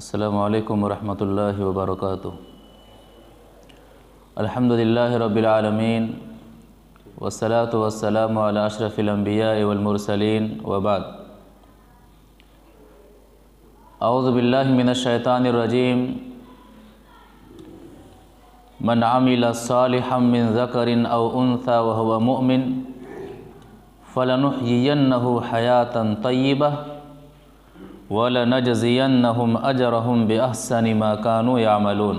अस्सलामु अलैकुम वरहमतुल्लाहि वबरकातुहू। अल्हम्दुलिल्लाहि रब्बिल आलमीन वस्सलातु वस्सलामु अला अशरफिल अंबिया वल मुरसलीन व बाद। औज़ु बिल्लाहि मिनश शैतानिर रजीम। मन आमिला सालिहम मिन ज़करिन औ उन्सा व हुवा मुअमिन फलनुहयियन्नहु हयातन तय्यिबह वलनजज़ियन्नहुम अजरहुम बिअहसनि मा कानू यामलून।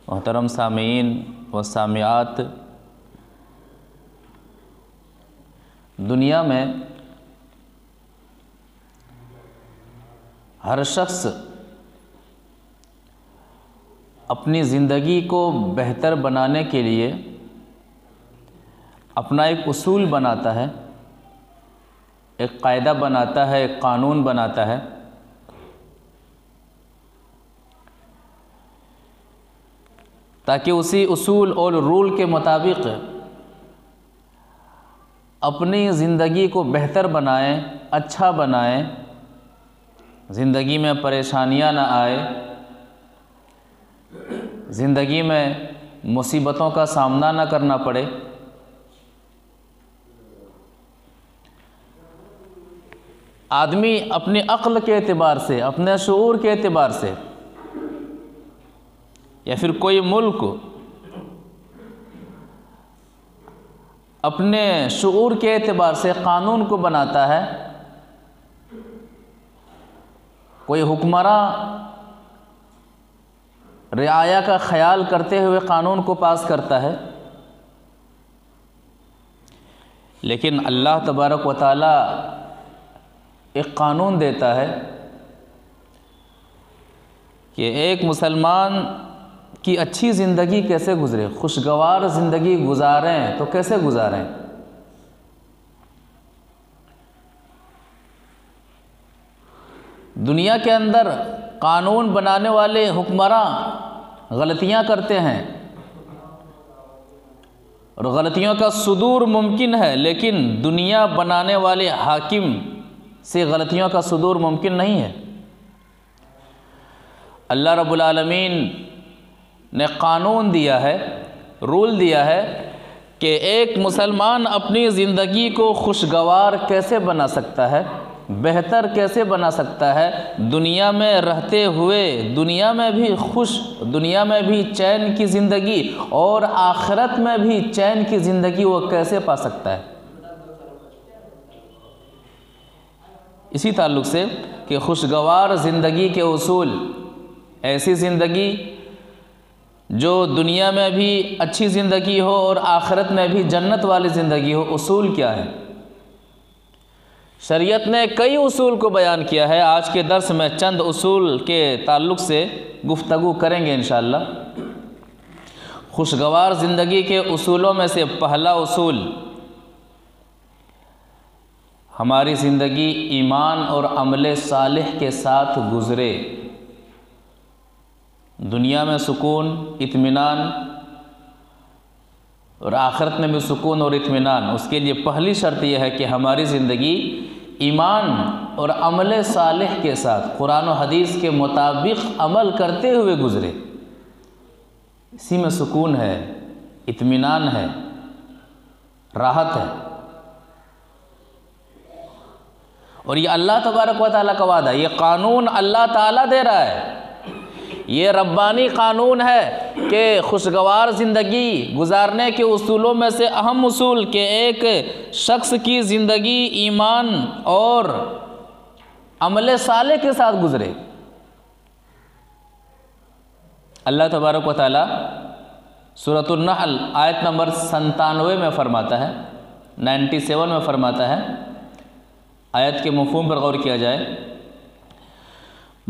मोहतरम सामीन व सामियात, दुनिया में हर शख्स अपनी ज़िंदगी को बेहतर बनाने के लिए अपना एक उसूल बनाता है, एक कायदा बनाता है, एक कानून बनाता है। ताकि उसी उसूल और रूल के मुताबिक अपनी ज़िंदगी को बेहतर बनाएं, अच्छा बनाएं, ज़िंदगी में परेशानियां ना आए, ज़िंदगी में मुसीबतों का सामना ना करना पड़े। आदमी अपनी अक्ल के एतबार से, अपने शऊर के एतबार से, या फिर कोई मुल्क अपने शऊर के एतबार से कानून को बनाता है। कोई हुक्मरान रिआया का ख्याल करते हुए कानून को पास करता है। लेकिन अल्लाह तबारक व तआला एक कानून देता है कि एक मुसलमान की अच्छी ज़िंदगी कैसे गुजरे, खुशगवार ज़िंदगी गुजारें तो कैसे गुजारें। दुनिया के अंदर कानून बनाने वाले हुक्मरान गलतियां करते हैं और गलतियों का सुदूर मुमकिन है, लेकिन दुनिया बनाने वाले हाकिम से गलतियों का सुदूर मुमकिन नहीं है। अल्लाह रब्बुल आलमीन ने कानून दिया है, रूल दिया है कि एक मुसलमान अपनी ज़िंदगी को खुशगवार कैसे बना सकता है, बेहतर कैसे बना सकता है, दुनिया में रहते हुए दुनिया में भी खुश, दुनिया में भी चैन की ज़िंदगी और आखिरत में भी चैन की ज़िंदगी वो कैसे पा सकता है। इसी ताल्लुक़ से कि खुशगवार ज़िंदगी के उसूल, ऐसी ज़िंदगी जो दुनिया में भी अच्छी ज़िंदगी हो और आखिरत में भी जन्नत वाली ज़िंदगी हो, उसूल क्या है। शरीयत ने कई उसूल को बयान किया है। आज के दर्स में चंद उसूल के ताल्लुक़ से गुफ्तगू करेंगे इंशाअल्लाह। खुशगवार ज़िंदगी के उसूलों में से पहला उसूल, हमारी ज़िंदगी ईमान और अमले सालिह के साथ गुज़रे। दुनिया में सुकून, इत्मीनान और आखिरत में भी सुकून और इत्मीनान, उसके लिए पहली शर्त यह है कि हमारी ज़िंदगी ईमान और अमले सालिह के साथ कुरान और हदीस के मुताबिक अमल करते हुए गुज़रे। इसी में सुकून है, इत्मीनान है, राहत है। और ये अल्लाह तबारक व तआला का वादा है, ये कानून अल्लाह ताला दे रहा है। ये रब्बानी कानून है कि खुशगवार ज़िंदगी गुजारने के उसूलों में से अहम उसूल के एक शख्स की ज़िंदगी ईमान और अमले साले के साथ गुजरे। अल्लाह तबारक व तआला सूरतुन नहल आयत नंबर 97 में फरमाता है, 97 में फरमाता है। आयत के मफ़हूम पर गौर किया जाए।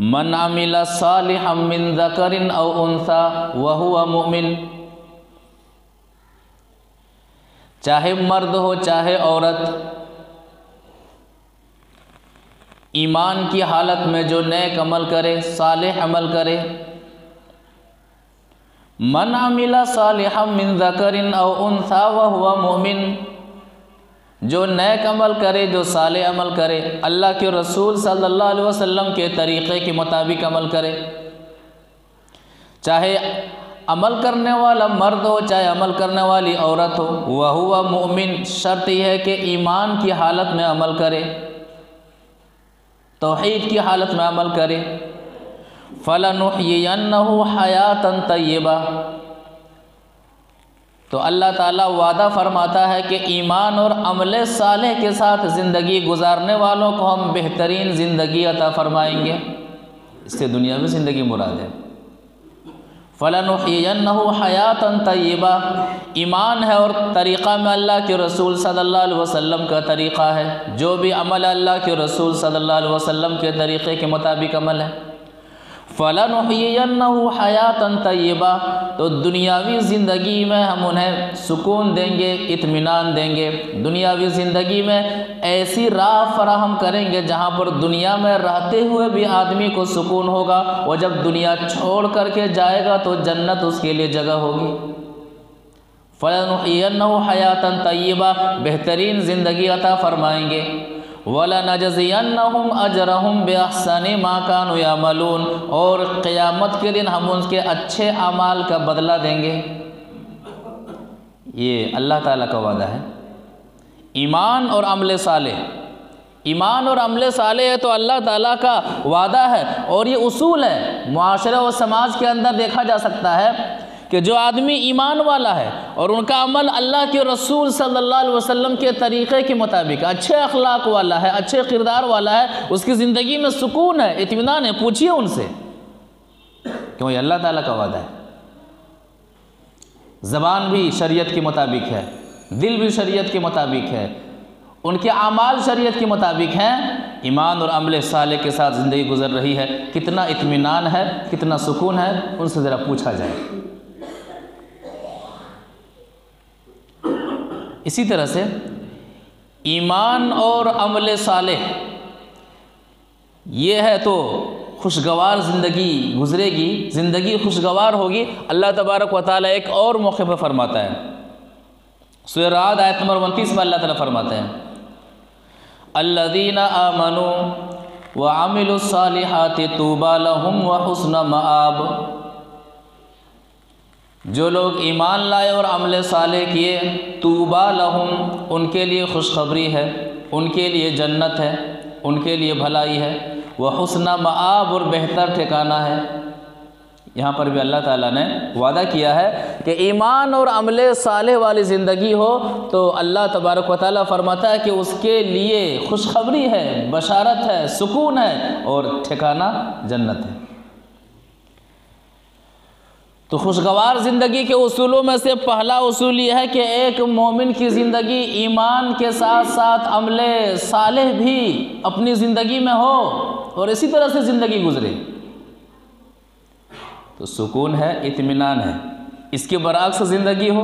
मन आमिला सालिहम मिन ज़करिन औ उन्सा व हुवा मुमिन, चाहे मर्द हो चाहे औरत, ईमान की हालत में जो नेक अमल करे, सालिह अमल करे। मन आमिला सालिहम मिन ज़करिन औ उन्सा व हुवा मुमिन, जो नेक अमल करे, जो साले अमल करे, अल्लाह के रसूल सल्लल्लाहु अलैहि वसल्लम के तरीक़े के मुताबिक अमल करे। चाहे अमल करने वाला मर्द हो, चाहे अमल करने वाली औरत हो, वह हुआ मोमिन। शर्त यह है कि ईमान की हालत में अमल करे, तौहीद की हालत में अमल करे। फलनुहयियन्नहु हयातन तय्यबा, तो अल्लाह ताला वादा फरमाता है कि ईमान और अमल सालेह के साथ ज़िंदगी गुजारने वालों को हम बेहतरीन ज़िंदगी अता फरमाएंगे। इससे दुनियावी ज़िंदगी मुराद है। फलनुहयियन्नहु हयातन तय्यबा, ईमान है और तरीक़ा में अल्लाह के रसूल सल्लल्लाहु अलैहि वसल्लम का तरीक़ा है। जो भी अमल अल्लाह के रसूल सल्लल्लाहु अलैहि वसल्लम के तरीक़े के मुताबिक अमल है। फलनुहयियन्नहु हयातन तय्यबा, तो दुनियावी ज़िंदगी में हम उन्हें सुकून देंगे, इत्मीनान देंगे। दुनियावी ज़िंदगी में ऐसी राह फराहम करेंगे जहाँ पर दुनिया में रहते हुए भी आदमी को सुकून होगा, और जब दुनिया छोड़ करके जाएगा तो जन्नत उसके लिए जगह होगी। फलनुहयियन्नहु हयातन तय्यबा, बेहतरीन ज़िंदगी अता फरमाएंगे। वलनजज़ियन्नहुम अजरहुम बिअहसनि मा कानू यअमलून, और क़यामत के दिन हम उनके अच्छे अमाल का बदला देंगे। ये अल्लाह ताला का वादा है। ईमान और अमल सालेह, ईमान और अमल सालेह है तो अल्लाह ताला का वादा है। और ये उसूल है, मुआशरे और समाज के अंदर देखा जा सकता है कि जो आदमी ईमान वाला है और उनका अमल अल्लाह के रसूल सल्लल्लाहु अलैहि वसल्लम के तरीक़े के मुताबिक, अच्छे अखलाक वाला है, अच्छे किरदार वाला है, उसकी ज़िंदगी में सुकून है, इत्मीनान है। पूछिए उनसे, क्यों? ये अल्लाह ताला का वादा है। ज़बान भी शरीयत के मुताबिक है, दिल भी शरीयत के मुताबिक है, उनके अमाल शरीयत के मुताबिक हैं। ईमान और अमल साले के साथ ज़िंदगी गुजर रही है। कितना इत्मीनान है, कितना सुकून है, उनसे ज़रा पूछा जाए। इसी तरह से ईमान और अमल सालेह ये है तो खुशगवार ज़िंदगी गुजरेगी, ज़िंदगी खुशगवार होगी। अल्लाह तबारक व तआला एक और मौके पर फरमाता है, सूरह राद आयत नंबर 29 में अल्लाह ताला फरमाते हैं, अल्लज़ीना आमनू व अमिलुस्सालिहाति तूबा लहुम व हुस्न मआब, जो लोग ईमान लाए और अमल साले किए, तूबा लहुम, उनके लिए खुशखबरी है, उनके लिए जन्नत है, उनके लिए भलाई है। वह हुस्न मआब, और बेहतर ठिकाना है। यहाँ पर भी अल्लाह ताला ने वादा किया है कि ईमान और अमल साले वाली ज़िंदगी हो तो अल्लाह तबारक व तआला फरमाता है कि उसके लिए खुशखबरी है, बशारत है, सुकून है, और ठिकाना जन्नत है। तो खुशगवार ज़िंदगी के उसूलों में से पहला उसूल यह है कि एक मोमिन की ज़िंदगी ईमान के साथ साथ अमले सालेह भी अपनी ज़िंदगी में हो और इसी तरह से ज़िंदगी गुजरे, तो सुकून है, इत्मीनान है। इसके बरअक्स ज़िंदगी हो,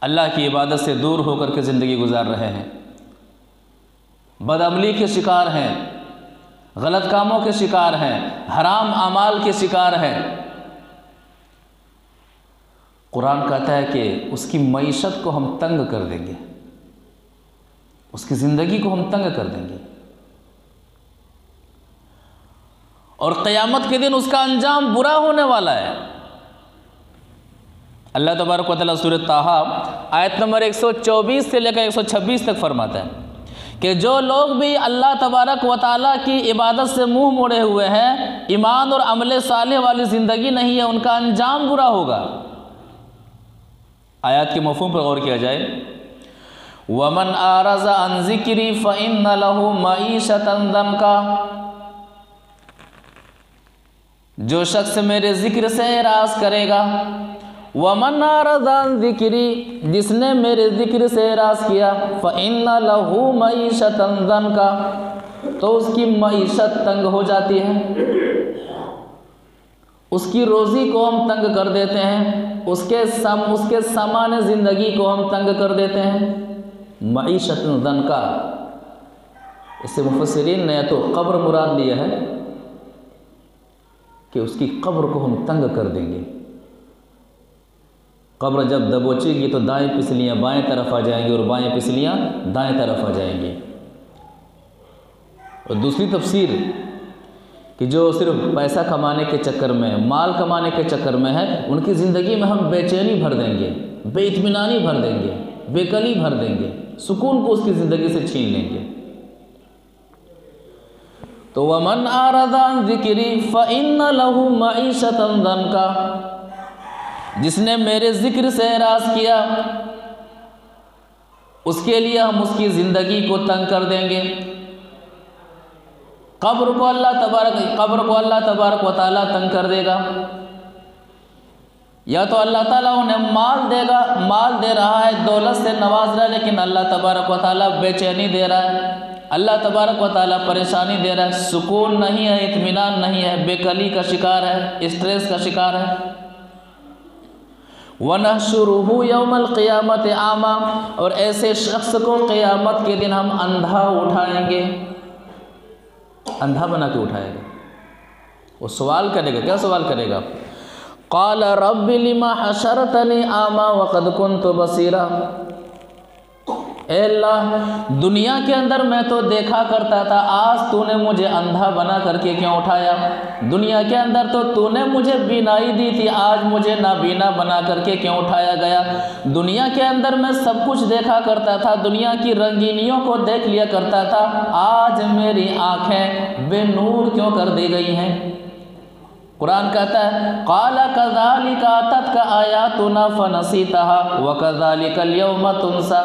अल्लाह की इबादत से दूर होकर के ज़िंदगी गुजार रहे हैं, बदअमली के शिकार हैं, गलत कामों के शिकार हैं, हराम अमाल के शिकार हैं। कुरान कहता है कि उसकी मईशत को हम तंग कर देंगे, उसकी ज़िंदगी को हम तंग कर देंगे, और क़यामत के दिन उसका अंजाम बुरा होने वाला है। अल्लाह तबारक व तआला सूरह ताहा आयत नंबर 124 से लेकर 126 तक फरमाता है कि जो लोग भी अल्लाह तबारक व तआला की इबादत से मुंह मोड़े हुए हैं, ईमान और अमल सालेह वाली ज़िंदगी नहीं है, उनका अंजाम बुरा होगा। आयत के मफ़हूम पर गौर किया जाए, वमन आरज़ा अन ज़िक्री फ़इन्न लहू मईशतन दंका, जो शख्स मेरे ज़िक्र से एराज़ करेगा, वमन आरज़ा अन ज़िक्री, जिसने मेरे ज़िक्र से एराज़ किया, फ़इन्न लहू मईशतन दंका, तो उसकी मईशत तंग हो जाती है, उसकी रोज़ी को हम तंग कर देते हैं, उसके सामान्य ज़िंदगी को हम तंग कर देते हैं। मईशतन दंका, इससे मुफस्सिरीन ने तो कब्र मुराद लिया है कि उसकी कब्र को हम तंग कर देंगे। कब्र जब दबोचेगी तो दाएं पिसलियाँ बाएं तरफ आ जाएंगी और बाएं पिसलियाँ दाएं तरफ आ जाएंगी। और दूसरी तफसीर कि जो सिर्फ पैसा कमाने के चक्कर में, माल कमाने के चक्कर में है, उनकी ज़िंदगी में हम बेचैनी भर देंगे, बेइत्मीनानी भर देंगे, बेकली भर देंगे, सुकून को उसकी ज़िंदगी से छीन लेंगे। तो वमन आरदान ज़िक्री फ़इन्न लहू मईशतन दनका, जिसने मेरे ज़िक्र से एराज़ किया उसके लिए हम उसकी ज़िंदगी को तंग कर देंगे। कब्र को अल्लाह तबारक व तआला तंग कर देगा। या तो अल्लाह ताला उन्हें माल देगा, माल दे रहा है, दौलत से नवाज रहा है, लेकिन अल्लाह तबारक व तआला बेचैनी दे रहा है, अल्लाह तबारक व तआला परेशानी दे रहा है, सुकून नहीं है, इत्मीनान नहीं है, बेकली का शिकार है, स्ट्रेस का शिकार है। वनहशुरुहु यौमल क़ियामत आमा, और ऐसे शख्स को क़ियामत के दिन हम अंधा उठाएंगे, अंधा बना के उठाएगा। वो सवाल करेगा, क्या सवाल करेगा? क़ाल रब्बि लिमा हशरतनी आमा वक़द कुन्तु बसीरा। ए अल्लाह, दुनिया के अंदर मैं तो देखा करता था, आज तूने मुझे अंधा बना करके क्यों उठाया? दुनिया के अंदर तो तूने मुझे बीनाई दी थी, आज मुझे नाबीना बना करके क्यों उठाया गया? दुनिया के अंदर मैं सब कुछ देखा करता था, दुनिया की रंगीनियों को देख लिया करता था, आज मेरी आँखें बेनूर क्यों कर दी गई हैं? कुरान कहता है क़ाला कज़ालिका अततका आयातुना फ़नसीतहा व कज़ालिकल यौमा तुनसा।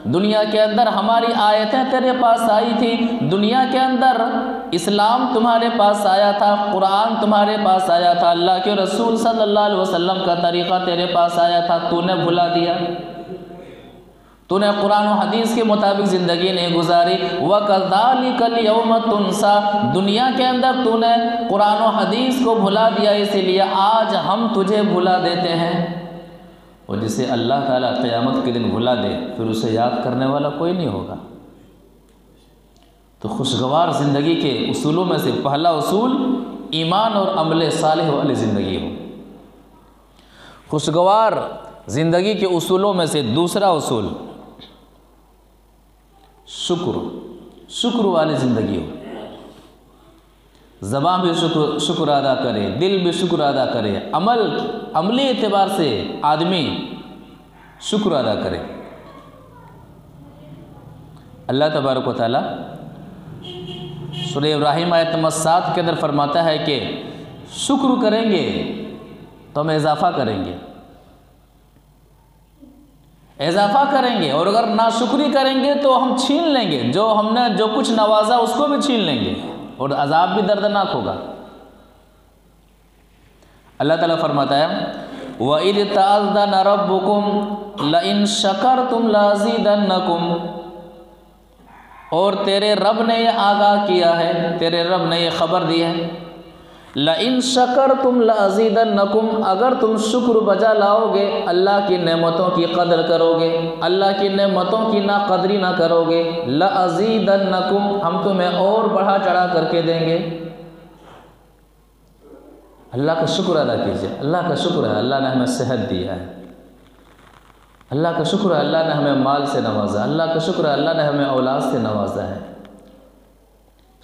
दुनिया के अंदर हमारी आयतें तेरे पास आई थी, दुनिया के अंदर इस्लाम तुम्हारे पास आया था, कुरान तुम्हारे पास आया था, अल्लाह के रसूल सल्लल्लाहु अलैहि वसल्लम का तरीक़ा तेरे पास आया था, तूने भुला दिया, तूने कुरान और हदीस के मुताबिक ज़िंदगी नहीं गुजारी। वकज़ालिकल यौम तुनसा, दुनिया के अंदर तूने कुरान और हदीस को भुला दिया, इसीलिए आज हम तुझे भुला देते हैं। और जिसे अल्लाह ताला क़यामत के दिन भुला दे, फिर उसे याद करने वाला कोई नहीं होगा। तो खुशगवार ज़िंदगी के उसूलों में से पहला उसूल ईमान और अमल सालिह वाली ज़िंदगी हो। खुशगवार ज़िंदगी के उसूलों में से दूसरा उसूल शुक्र वाली ज़िंदगी हो। ज़बान भी शुक्र अदा करे, दिल भी शुक्र अदा करे, अमली एतबार से आदमी शुक्र अदा करे। अल्लाह तबारक व तआला सूरह इब्राहिम आयत नंबर 7 के अंदर फरमाता है कि शुक्र करेंगे तो हम इजाफ़ा करेंगे, इजाफ़ा करेंगे, और अगर नाशुक्री करेंगे तो हम छीन लेंगे, जो हमने जो कुछ नवाजा उसको भी छीन लेंगे, और अजाब भी दर्दनाक होगा। अल्लाह ताला फरमाता है वइज़ तअज़्ज़न रब्बुकुम लइन शकरतुम लअज़ीदन्नकुम, और तेरे रब ने यह आगाह किया है, तेरे रब ने यह ख़बर दी है, लइन शकरतुम लअज़ीदन्नकुम, अगर तुम शुक्र बजा लाओगे, अल्लाह की नेमतों की कदर करोगे, अल्लाह की नेमतों की ना कदरी ना करोगे, लअज़ीदन्नकुम, हम तुम्हें और बढ़ा चढ़ा करके देंगे। अल्लाह का शुक्र अदा कीजिए। अल्लाह का शुक्र है अल्लाह ने हमें सेहत दिया है, अल्लाह का शुक्र है अल्लाह ने हमें माल से नवाजा, अल्लाह का शुक्र है अल्लाह ने हमें औलाद से नवाजा है।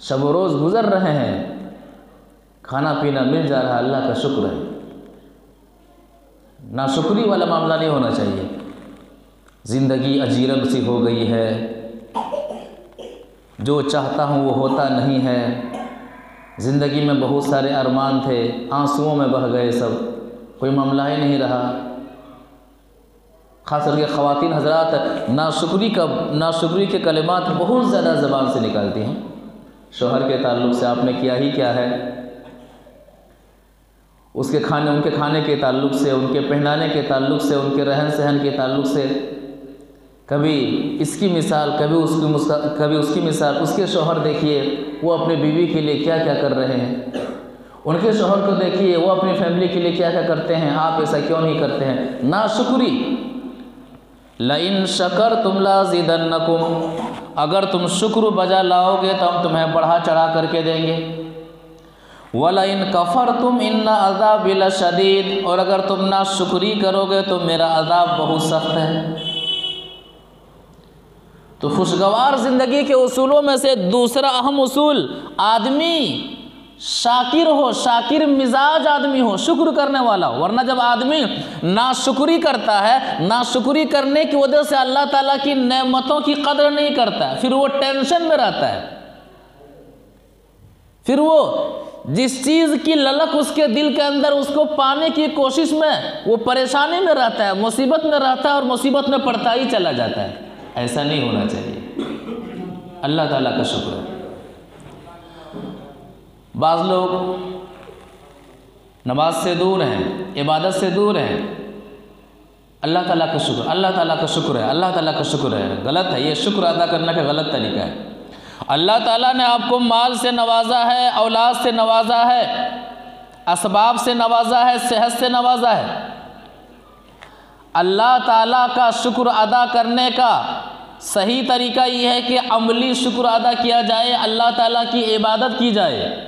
शब व रोज़ गुज़र रहे हैं, खाना पीना मिल जा रहा है, अल्लाह का शुक्र है। नाशुक्री वाला मामला नहीं होना चाहिए। ज़िंदगी अजीरब सी हो गई है, जो चाहता हूँ वो होता नहीं है, ज़िंदगी में बहुत सारे अरमान थे, आंसुओं में बह गए सब, कोई मामला ही नहीं रहा। ख़ास करके ख़वातीन हज़रात नाशुक्री के कलिमात बहुत ज़्यादा ज़बान से निकालती हैं। शौहर के ताल्लुक़ से आपने किया ही क्या है, उनके खाने के ताल्लुक़ से, उनके पहनाने के ताल्लुक़ से, उनके रहन सहन के ताल्लुक़ से, कभी इसकी मिसाल कभी उसकी मिसाल। उसके शौहर देखिए वो अपने बीवी के लिए क्या क्या कर रहे हैं, उनके शौहर को देखिए वो अपनी फैमिली के लिए क्या क्या करते हैं, आप ऐसा क्यों नहीं करते हैं। नाशुक्री, लइन शकरतुम लअज़ीदन्नकुम, अगर तुम शुक्र बजा लाओगे तो हम तुम्हें बढ़ा चढ़ा करके देंगे। वला इन कफ़र तुम इन्ना अज़ाब लशदीद, और अगर तुम ना शुक्री करोगे तो मेरा अज़ाब बहुत सख्त है। तो खुशगवार ज़िंदगी के उसूलों में से दूसरा अहम उसूल, आदमी शाकिर हो, शाकिर मिजाज आदमी हो, शुक्र करने वाला हो। वरना जब आदमी नाशुक्री करता है, नाशुक्री करने की वजह से अल्लाह ताला की नेमतों की कदर नहीं करता है, फिर वो टेंशन में रहता है, फिर वो जिस चीज़ की ललक उसके दिल के अंदर उसको पाने की कोशिश में वो परेशानी में रहता है, मुसीबत में रहता है और मुसीबत में पड़ता ही चला जाता है। ऐसा नहीं होना चाहिए। अल्लाह ताला का शुक्र है। बाज़ लोग नमाज से दूर हैं, इबादत से दूर हैं, अल्लाह ताला का शुक्र, अल्लाह ताला का शुक्र है, अल्लाह ताला का शुक्र है। गलत है, ये शुक्र अदा करने का गलत तरीका है। अल्लाह ताला ने आपको माल से नवाजा है, औलाद से नवाजा है, असबाब से नवाजा है, सेहत से नवाजा है। अल्लाह ताला का शुक्र अदा करने का सही तरीका ये है कि अमली शुक्र अदा किया जाए, अल्लाह ताला की इबादत की जाए।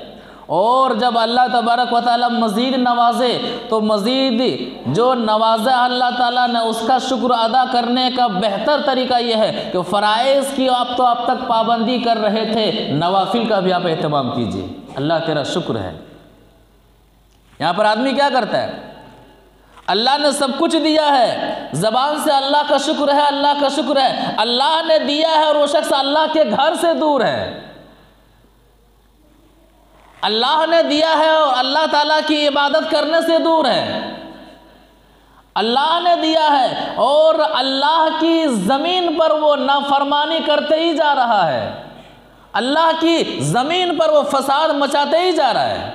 और जब अल्लाह तबारक व तआला मज़ीद नवाजे तो मज़ीद जो नवाजा अल्लाह ताला ने उसका शुक्र अदा करने का बेहतर तरीका यह है कि फ़राइज़ की आप तो अब तक पाबंदी कर रहे थे, नवाफिल का भी आप एहतमाम कीजिए। अल्लाह तेरा शुक्र है। यहाँ पर आदमी क्या करता है, अल्लाह ने सब कुछ दिया है, ज़बान से अल्लाह का शुक्र है, अल्लाह का शुक्र है, अल्लाह ने दिया है और वो शख्स अल्लाह के घर से दूर है। अल्लाह ने दिया है और अल्लाह ताला की इबादत करने से दूर है। अल्लाह ने दिया है और अल्लाह की ज़मीन पर वो नाफरमानी करते ही जा रहा है, अल्लाह की ज़मीन पर वो फसाद मचाते ही जा रहा है।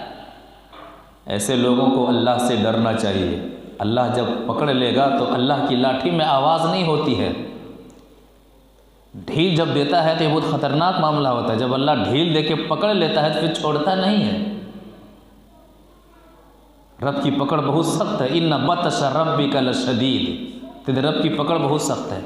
ऐसे लोगों को अल्लाह से डरना चाहिए। अल्लाह जब पकड़ लेगा तो अल्लाह की लाठी में आवाज़ नहीं होती है। ढील जब देता है तो ये बहुत ख़तरनाक मामला होता है। जब अल्लाह ढील दे के पकड़ लेता है तो फिर छोड़ता नहीं है। रब की पकड़ बहुत सख्त है। इन्ना बतश रब्बिका लशदीद, तेरे रब की पकड़ बहुत सख्त है।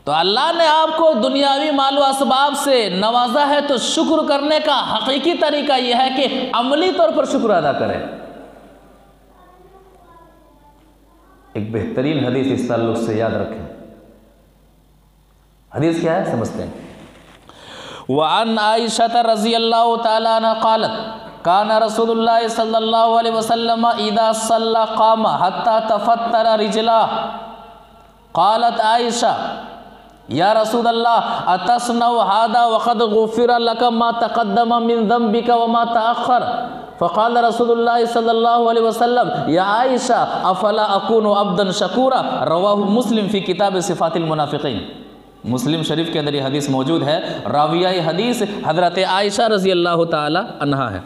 तो अल्लाह ने आपको दुनियावी मालो असबाब से नवाजा है तो शुक्र करने का हकीकी तरीका यह है कि अमली तौर पर शुक्र अदा करें। एक बेहतरीन हदीस इस ताल्लुक से याद रखें। हदीस क्या है समझते हैं। वअन आयशा रज़ियल्लाहु तआला अन्हा क़ालत काना रसूलुल्लाह सल्लल्लाहु अलैहि वसल्लम इदा सल्ला क़ामा हत्ता तफत्तरा रिजला। क़ालत आयशा या रसूलल्लाह अतस्नउ हादा वक़द गुफ़िरा लका मा तक़द्दम मिन ज़ंबिका व मा तअख़्ख़र। फ़क़ाल रसूलुल्लाह सल्लल्लाहु अलैहि वसल्लम या आयशा अफ़ला अकूनु अब्दन शकूरा। रवाहु मुस्लिम फ़ी किताब सिफ़ातिल मुनाफ़िक़ीन। मुस्लिम शरीफ के अंदर ये हदीस मौजूद है। राविया हदीस हज़रत आयशा रज़ियल्लाहु ताला अन्हा है।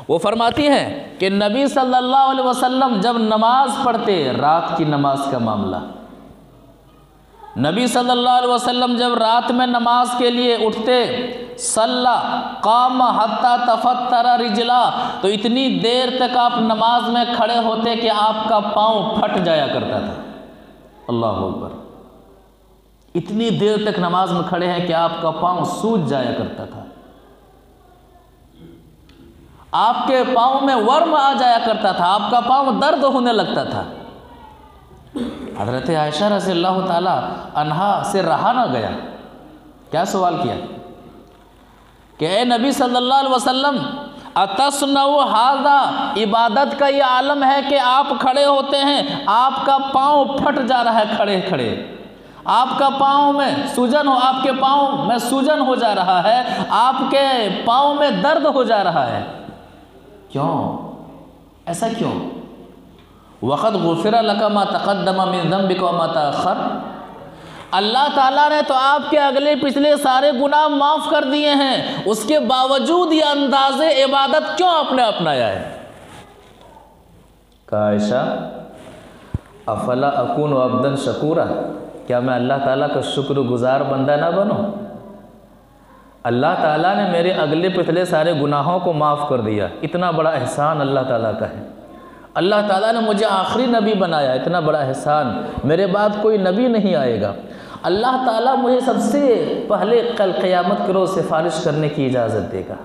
वो फरमाती हैं कि नबी सल्लल्लाहु अलैहि वसल्लम जब नमाज़ पढ़ते, रात की नमाज का मामला, नबी सल्लल्लाहु अलैहि वसल्लम जब रात में नमाज के लिए उठते, सल्ला काम हत्ता तफत्तरा रिजला, तो इतनी देर तक आप नमाज में खड़े होते कि आपका पाँव फट जाया करता था। अल्लाह अकबर। इतनी देर तक नमाज में खड़े हैं कि आपका पाँव सूज जाया करता था, आपके पाँव में वर्म आ जाया करता था, आपका पाँव दर्द होने लगता था। हज़रत आयशा रज़ियल्लाहु ताला अन्हा से रहा ना गया। क्या सवाल किया कि ए नबी सल्लल्लाहु अलैहि वसल्लम अतस्नउ हादा, इबादत का ये आलम है कि आप खड़े होते हैं, आपका पाँव फट जा रहा है खड़े खड़े, आपका पाँव में सूजन हो, आपके पाँव में सूजन हो जा रहा है, आपके पाँव में दर्द हो जा रहा है। क्यों? ऐसा क्यों? वक़द गुफ़िरा लका मा तक़द्दम मिन ज़ंबिका व मा तअख़्ख़र। अल्लाह ताला ने तो आपके अगले पिछले सारे गुनाह माफ़ कर दिए हैं, उसके बावजूद ये अंदाज़े इबादत क्यों आपने अपनाया है? कहा आयशा अफ़ला अकूनु अब्दन शकूरा, क्या मैं अल्लाह ताला का शुक्रगुज़ार बंदा ना बनूं? अल्लाह ताला ने मेरे अगले पिछले सारे गुनाहों को माफ़ कर दिया, इतना बड़ा एहसान अल्लाह ताला का है। अल्लाह ताला ने मुझे आखिरी नबी बनाया, इतना बड़ा एहसान, मेरे बाद कोई नबी नहीं आएगा। अल्लाह ताला मुझे सबसे पहले कल क़यामत के रोज़ सिफारिश करने की इजाज़त देगा।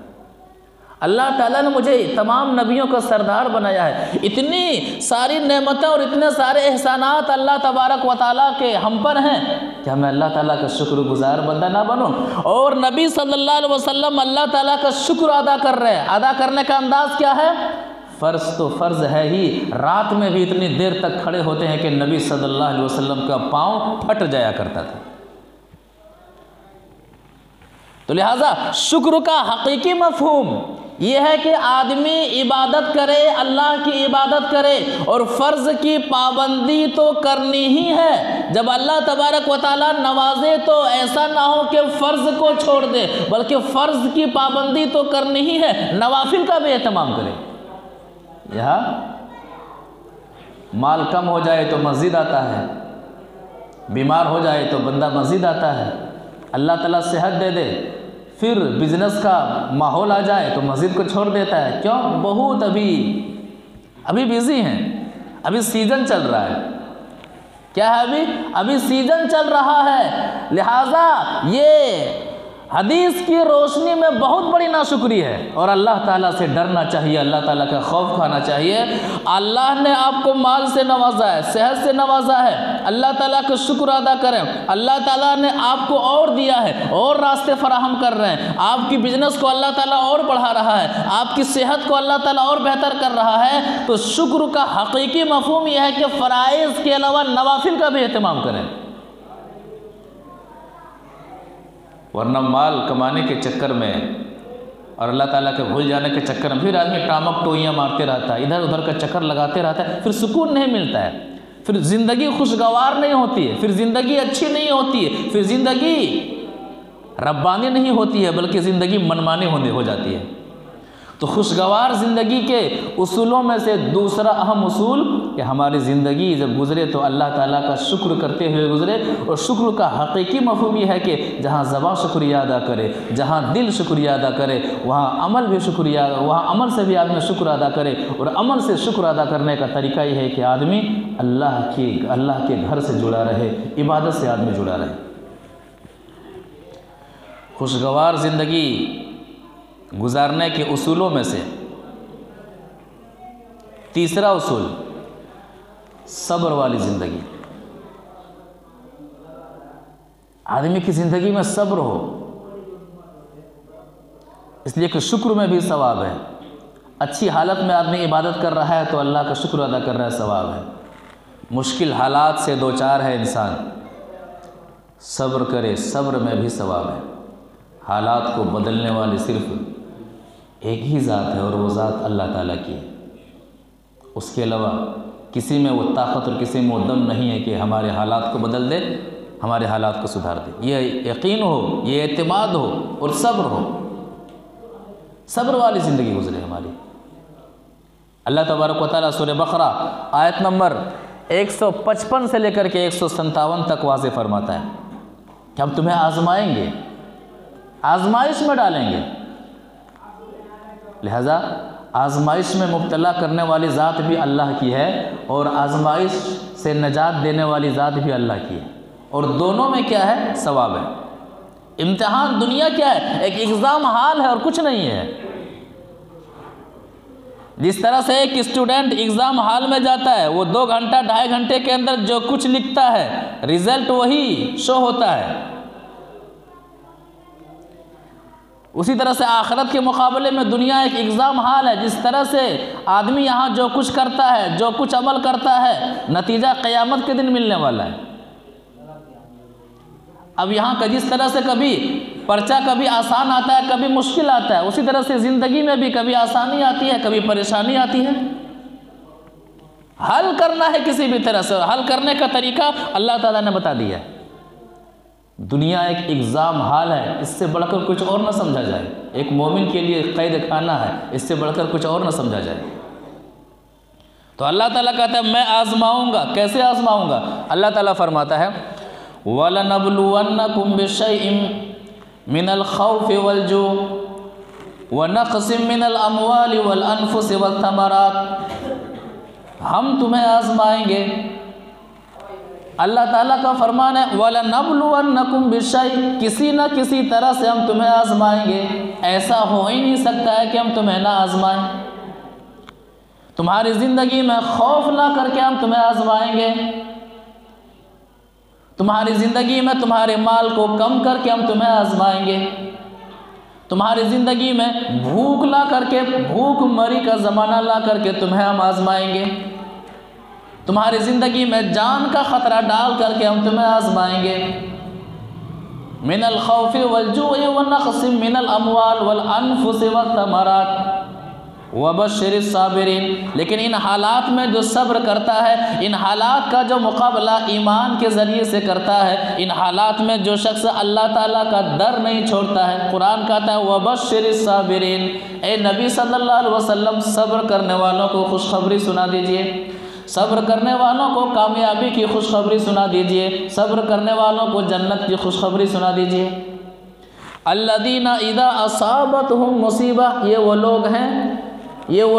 अल्लाह ताला ने मुझे तमाम नबियों का सरदार बनाया है, इतनी सारी नेमतें और इतने सारे एहसानात अल्लाह तबारक व तआला के हम पर हैं, क्या मैं अल्लाह ताला का शुक्रगुजार बंदा ना बनूं? और नबी सल्लल्लाहु अलैहि वसल्लम अल्लाह ताला का शुक्र अदा कर रहे हैं। अदा करने का अंदाज़ क्या है? फ़र्ज़ तो फ़र्ज़ है ही, रात में भी इतनी देर तक खड़े होते हैं कि नबी सल्लल्लाहु अलैहि वसल्लम का पाँव फट जाया करता था। तो लिहाजा शुक्र का हकीकी मफ़हूम ये है कि आदमी इबादत करे, अल्लाह की इबादत करे, और फ़र्ज़ की पाबंदी तो करनी ही है। जब अल्लाह तबारक व तआला नवाजे तो ऐसा ना हो कि फ़र्ज़ को छोड़ दे, बल्कि फ़र्ज़ की पाबंदी तो करनी ही है, नवाफिल का भी एहतमाम करे। यहाँ माल कम हो जाए तो मस्जिद आता है, बीमार हो जाए तो बंदा मस्जिद आता है, अल्लाह ताला सेहत दे दे, फिर बिजनेस का माहौल आ जाए तो मस्जिद को छोड़ देता है। क्यों? बहुत अभी बिजी हैं, अभी सीज़न चल रहा है। क्या है? अभी सीज़न चल रहा है। लिहाजा ये हदीस की रोशनी में बहुत बड़ी नाशुक्री है, और अल्लाह ताला से डरना चाहिए, अल्लाह ताला का खौफ खाना चाहिए। अल्लाह ने आपको माल से नवाजा है, सेहत से नवाजा है, अल्लाह ताला का शुक्र अदा करें। अल्लाह ताला ने आपको और दिया है, और रास्ते फराहम कर रहे हैं, आपकी बिजनेस को अल्लाह ताला और बढ़ा रहा है, आपकी सेहत को अल्लाह ताला और बेहतर कर रहा है। तो शुक्र का हकीकी मफ़हूम यह है कि फ़राइज़ के अलावा नवाफिल का भी एहतमाम करें, वरना माल कमाने के चक्कर में और अल्लाह ताला के भूल जाने के चक्कर में फिर आदमी टामक टोइयाँ मारते रहता है, इधर उधर का चक्कर लगाते रहता है, फिर सुकून नहीं मिलता है, फिर ज़िंदगी खुशगवार नहीं होती है, फिर ज़िंदगी अच्छी नहीं होती है, फिर ज़िंदगी रब्बानी नहीं होती है, बल्कि ज़िंदगी मनमानी हो जाती है। तो खुशगवार ज़िंदगी के उसूलों में से दूसरा अहम उसूल कि हमारी ज़िंदगी जब गुज़रे तो अल्लाह ताला का शुक्र करते हुए गुज़रे। और शुक्र का हकीकी मफ़हूम ये है कि जहाँ ज़बान शुक्रिया अदा करे, जहाँ दिल शुक्रिया अदा करे, वहाँ अमल भी शुक्रिया, वहाँ अमल से भी आदमी शुक्र अदा करे। और अमल से शुक्र अदा करने का तरीका ये है कि आदमी अल्लाह के घर से जुड़ा रहे, इबादत से आदमी जुड़ा रहे। खुशगवार ज़िंदगी गुजारने के उसूलों में से तीसरा उसूल सब्र वाली ज़िंदगी। आदमी की ज़िंदगी में सब्र हो, इसलिए कि शुक्र में भी सवाब है। अच्छी हालत में आदमी इबादत कर रहा है तो अल्लाह का शुक्र अदा कर रहा है, सवाब है। मुश्किल हालात से दो चार है इंसान, सब्र करे, सब्र में भी सवाब है। हालात को बदलने वाली सिर्फ एक ही ज़ात है, और वो ज़ात अल्लाह ताला की है। उसके अलावा किसी में वो ताकत और किसी में वो दम नहीं है कि हमारे हालात को बदल दे, हमारे हालात को सुधार दे। ये यकीन हो, ये एतमाद हो और सब्र हो, सब्र वाली ज़िंदगी गुजरे हमारी। अल्लाह तबारक व तआला सूरह बकरा आयत नंबर 155 से लेकर के 157 तक वाज़े फरमाता है कि हम तुम्हें आजमाएंगे, आजमाइश में डालेंगे। लिहाजा आजमाइश में मुब्तला करने वाली ज़ात भी अल्लाह की है, और आजमाइश से नजात देने वाली ज़ात भी अल्लाह की है, और दोनों में क्या है? सवाब है। इम्तिहान दुनिया क्या है? एक एग्ज़ाम हाल है और कुछ नहीं है। जिस तरह से एक स्टूडेंट एग्ज़ाम हाल में जाता है, वो 2 घंटा 2.5 घंटे के अंदर जो कुछ लिखता है, रिज़ल्ट वही शो होता है। उसी तरह से आखिरत के मुकाबले में दुनिया एक एग्ज़ाम हाल है। जिस तरह से आदमी यहाँ जो कुछ करता है, जो कुछ अमल करता है, नतीजा क़यामत के दिन मिलने वाला है। अब यहाँ का जिस तरह से कभी पर्चा कभी आसान आता है, कभी मुश्किल आता है, उसी तरह से ज़िंदगी में भी कभी आसानी आती है, कभी परेशानी आती है। हल करना है किसी भी तरह से, हल करने का तरीका अल्लाह ताला ने बता दिया है। दुनिया एक एग्ज़ाम हाल है, इससे बढ़कर कुछ और न समझा जाए। एक मोमिन के लिए कैद खाना है, इससे बढ़कर कुछ और न समझा जाए। तो अल्लाह ताला कहता है मैं आजमाऊंगा। कैसे आजमाऊंगा? अल्लाह ताला फरमाता है वलनबलुवन्नकुम बिशैइन मिनल खौफि वल जू व नक़सिम मिनल अमवालि वल अनफुसि वत थमरात। हम तुम्हें आजमाएंगे अल्लाह ताला का फरमान है वलनब्लुवन्नकुम बिशै, किसी न किसी तरह से हम तुम्हें आजमाएंगे। ऐसा हो ही नहीं सकता है कि हम तुम्हें ना आजमाएं। तुम्हारी ज़िंदगी में खौफ ला करके हम तुम्हें आजमाएंगे। तुम्हारी ज़िंदगी में तुम्हारे माल को कम करके हम तुम्हें आजमाएंगे। तुम्हारी ज़िंदगी में भूख ला करके, भूख मरी का ज़माना ला करके तुम्हें हम आजमाएंगे। तुम्हारी ज़िंदगी में जान का ख़तरा डाल करके हम तुम्हें आजमाएंगे। मिनल खौफि वल जुइ व नक़्सिम मिनल अमवाल वल अनफुसि वत तमरात वबश्शिरिस साबिरीन। लेकिन इन हालात में जो सब्र करता है, इन हालात का जो मुकाबला ईमान के ज़रिए से करता है, इन हालात में जो शख्स अल्लाह ताला का डर नहीं छोड़ता है, कुरान कहता है वबश्शिरिस साबिरीन, ए नबी सल्लल्लाहु अलैहि वसल्लम सब्र करने वालों को खुशखबरी सुना दीजिए, सब्र करने वालों को कामयाबी की खुशखबरी सुना दीजिए, सब्र करने वालों को जन्नत की खुशखबरी सुना दीजिए। अल्लदीना इदा असाबतहुम मुसीबा, ये वो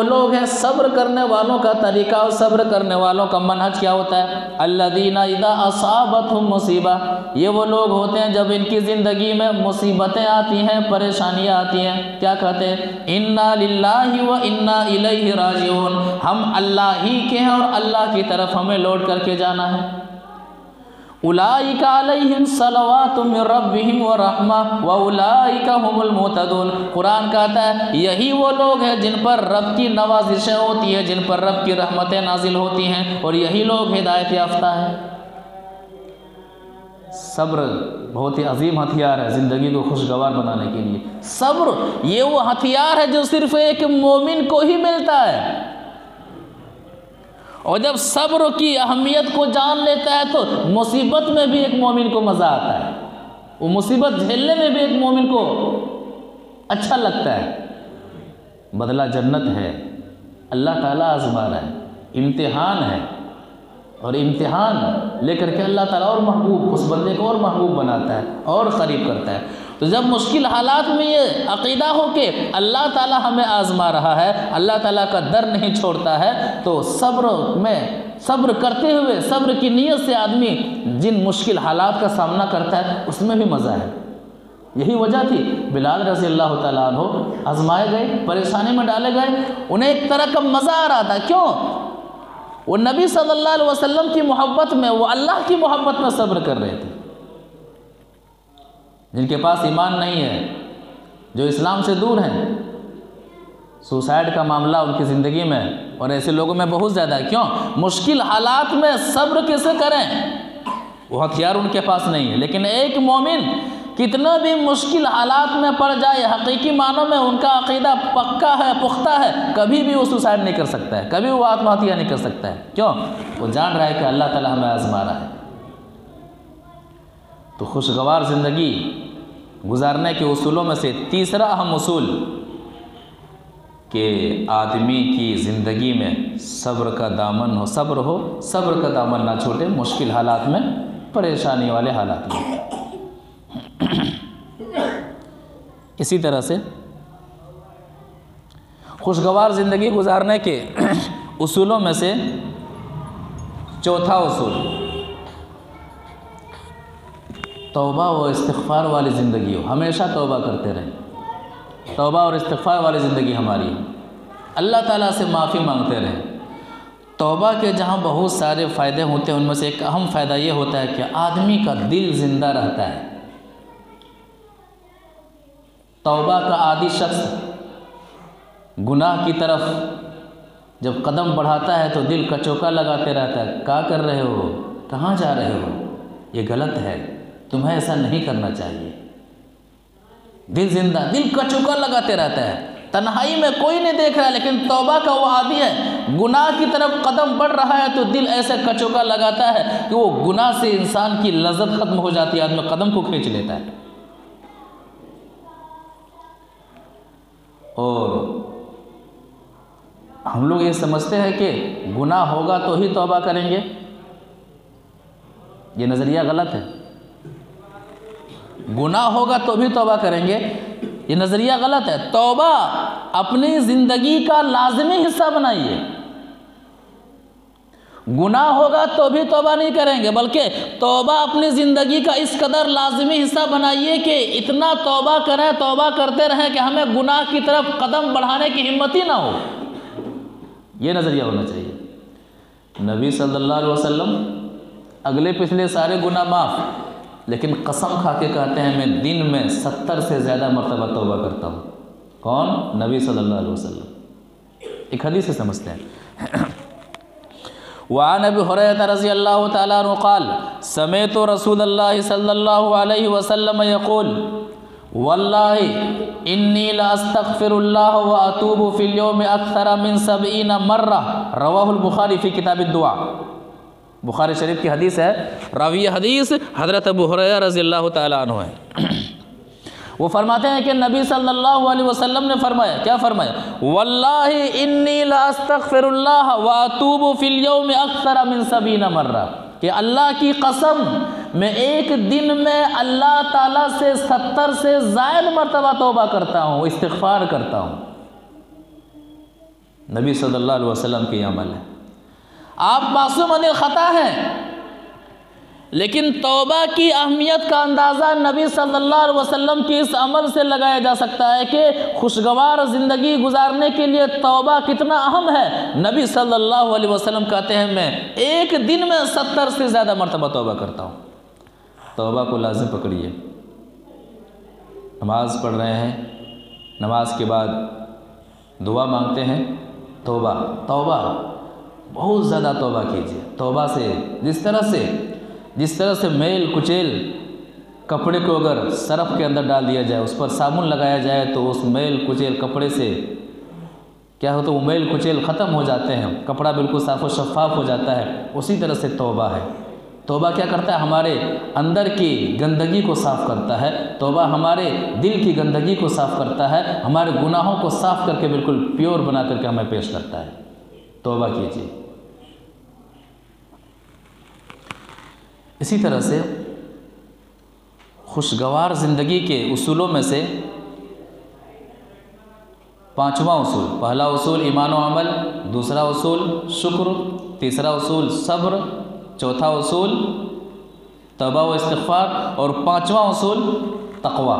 लोग हैं सब्र करने वालों का तरीका और सब्र करने वालों का मनहज क्या होता है। अल्लदीना इदा असाबतहुम मुसीबा, ये वो लोग होते हैं जब इनकी ज़िंदगी में मुसीबतें आती हैं, परेशानियां आती हैं, क्या कहते हैं, इन्ना लिल्लाहि व इन्ना इलैहि राजिऊन, हम अल्लाह ही के हैं और अल्लाह की तरफ हमें लौट करके जाना है। उलाइका अलैहिम सलवातुम मिर रब्बिहिम व रहमा व उलाइका हुमुल मुहतदून। कुरान कहता है यही वो लोग हैं जिन पर रब की नवाजिशें होती हैं, जिन पर रब की रहमतें नाजिल होती हैं, और यही लोग हिदायत याफ्ता हैं। सब्र बहुत ही अजीम हथियार है ज़िंदगी को खुशगवार बनाने के लिए। सब्र ये वो हथियार है जो सिर्फ एक मोमिन को ही मिलता है, और जब सब्र की अहमियत को जान लेता है तो मुसीबत में भी एक मोमिन को मज़ा आता है, वो मुसीबत झेलने में भी एक मोमिन को अच्छा लगता है। बदला जन्नत है, अल्लाह ताला आज़मा रहा है, इम्तिहान है, और इम्तिहान लेकर के अल्लाह ताला और महबूब, उस बंदे को और महबूब बनाता है और करीब करता है। तो जब मुश्किल हालात में ये अक़ीदा हो कि अल्लाह ताला हमें आज़मा रहा है, अल्लाह ताला का डर नहीं छोड़ता है, तो सब्र करते हुए, सब्र की नीयत से आदमी जिन मुश्किल हालात का सामना करता है उसमें भी मज़ा है। यही वजह थी बिलाल रज़ी अल्लाह ताला अन्हु आज़माए गए, परेशानी में डाले गए, उन्हें एक तरह का मज़ा आ रहा था। क्यों? वो नबी सल्लल्लाहु अलैहि वसल्लम की मोहब्बत में, वो अल्लाह की मोहब्बत में सब्र कर रहे थे। जिनके पास ईमान नहीं है, जो इस्लाम से दूर हैं, सुसाइड का मामला उनकी ज़िंदगी में और ऐसे लोगों में बहुत ज़्यादा है। क्यों? मुश्किल हालात में सब्र कैसे करें, वो हथियार उनके पास नहीं है। लेकिन एक मोमिन कितना भी मुश्किल हालात में पड़ जाए, हकीकी मानों में उनका अक़ीदा पक्का है, पुख्ता है, कभी भी वो सुसाइड नहीं कर सकता है, कभी वो आत्महत्या नहीं कर सकता है। क्यों? वो जान रहा है कि अल्लाह ताला हमें आज़मा रहा है। तो खुशगवार ज़िंदगी गुजारने के उसूलों में से तीसरा अहम उसूल कि आदमी की ज़िंदगी में सब्र का दामन हो, सब्र का दामन ना छोटे मुश्किल हालात में, परेशानी वाले हालात में। इसी तरह से खुशगवार ज़िंदगी गुजारने के उसूलों में से चौथा उसूल तौबा व इस्तिग़फ़ार वाली ज़िंदगी हो। हमेशा तौबा करते रहें, तौबा और इस्तिग़फ़ार वाली ज़िंदगी हमारी, अल्लाह ताला से माफ़ी मांगते रहें। तौबा के जहाँ बहुत सारे फ़ायदे होते हैं, उनमें से एक अहम फ़ायदा ये होता है कि आदमी का दिल ज़िंदा रहता है। तौबा का आदी शख्स गुनाह की तरफ जब कदम बढ़ाता है तो दिल कचौका लगाते रहता है, क्या कर रहे हो, कहाँ जा रहे हो, ये गलत है, तुम्हें ऐसा नहीं करना चाहिए। दिल जिंदा, दिल कचौका लगाते रहता है, तन्हाई में कोई नहीं देख रहा है, लेकिन तौबा का वो आदी है, गुनाह की तरफ कदम बढ़ रहा है तो दिल ऐसे कचौका लगाता है कि वो गुनाह से इंसान की लज्जत ख़त्म हो जाती है, आदमी कदम को खींच लेता है। और हम लोग ये समझते हैं कि गुनाह होगा तो ही तौबा करेंगे, ये नज़रिया गलत है। गुनाह होगा तो भी तौबा करेंगे, ये नज़रिया गलत है। तौबा अपनी ज़िंदगी का लाज़मी हिस्सा बनाइए। गुनाह होगा तो भी तौबा नहीं करेंगे, बल्कि तौबा अपनी ज़िंदगी का इस कदर लाजमी हिस्सा बनाइए कि इतना तौबा करें, तौबा करते रहें कि हमें गुनाह की तरफ कदम बढ़ाने की हिम्मत ही ना हो। ये नज़रिया होना चाहिए। नबी सल्लल्लाहु अलैहि वसल्लम अगले पिछले सारे गुनाह माफ़, लेकिन कसम खा के कहते हैं मैं दिन में 70 से ज़्यादा मरतबा तौबा करता हूँ। कौन? नबी सल्लल्लाहु अलैहि वसल्लम। एक हदीस से समझते हैं। वअन अबी हुरैरा रज़ियल्लाहु तआला अन्हु क़ाल समिअतु रसूलल्लाहि सल्लल्लाहु अलैहि वसल्लम यक़ूल वल्लाहि इन्नी लअस्तग़फ़िरुल्लाह व अतूबु फ़िल यौमि अक्सर मिन 70 मर्रा। रवाहुल बुखारी फ़ी किताबिद दुआ। बुखारी शरीफ की हदीस है। रावी हदीस हज़रत अबू हुरैरा रज़ियल्लाहु तआला अन्हु है। वो फरमाते हैं कि नबी सल्लल्लाहु अलैहि वसल्लम ने फरमाया, क्या फरमाया? वल्लाहि इन्नी लास्तग़फिरुल्लाह व अतूबु फ़िल यौमि अक्सर मिन 70 मर्रा, कि अल्लाह की कसम मैं एक दिन में अल्लाह ताला से 70 से ज़ायद मरतबा तौबा करता हूँ, इस्तिग़फ़ार करता हूँ। नबी सल्लल्लाहु अलैहि वसल्लम के अमल है। आप मासूम अनिल ख़ता हैं, लेकिन तौबा की अहमियत का अंदाज़ा नबी सल्लल्लाहु अलैहि वसल्लम के इस अमल से लगाया जा सकता है कि खुशगवार ज़िंदगी गुजारने के लिए तौबा कितना अहम है। नबी सल्लल्लाहु अलैहि वसल्लम कहते हैं मैं एक दिन में 70 से ज़्यादा मरतबा तौबा करता हूँ। तौबा को लाज़िम पकड़िए। नमाज पढ़ रहे हैं, नमाज के बाद दुआ मांगते हैं, तौबा तौबा बहुत ज़्यादा तौबा कीजिए। तौबा से जिस तरह से मेल कुचेल कपड़े को अगर सरफ के अंदर डाल दिया जाए, उस पर साबुन लगाया जाए तो उस मेल कुचेल कपड़े से क्या होता है, वो मेल कुचेल ख़त्म हो जाते हैं, कपड़ा बिल्कुल साफ़ और शफ़ाफ़ हो जाता है। उसी तरह से तौबा है। तौबा क्या करता है? हमारे अंदर की गंदगी को साफ़ करता है। तौबा हमारे दिल की गंदगी को साफ़ करता है, हमारे गुनाहों को साफ़ करके बिल्कुल प्योर बना करके हमें पेश करता है। तौबा कीजिए। इसी तरह से खुशगवार ज़िंदगी के उसूलों में से 5वां उसूल, पहला उसूल ईमान व अमल, दूसरा उसूल शुक्र, तीसरा उसूल सब्र, चौथा उसूल तौबा व इस्तिग़फ़ार और 5वां उसूल तक़वा।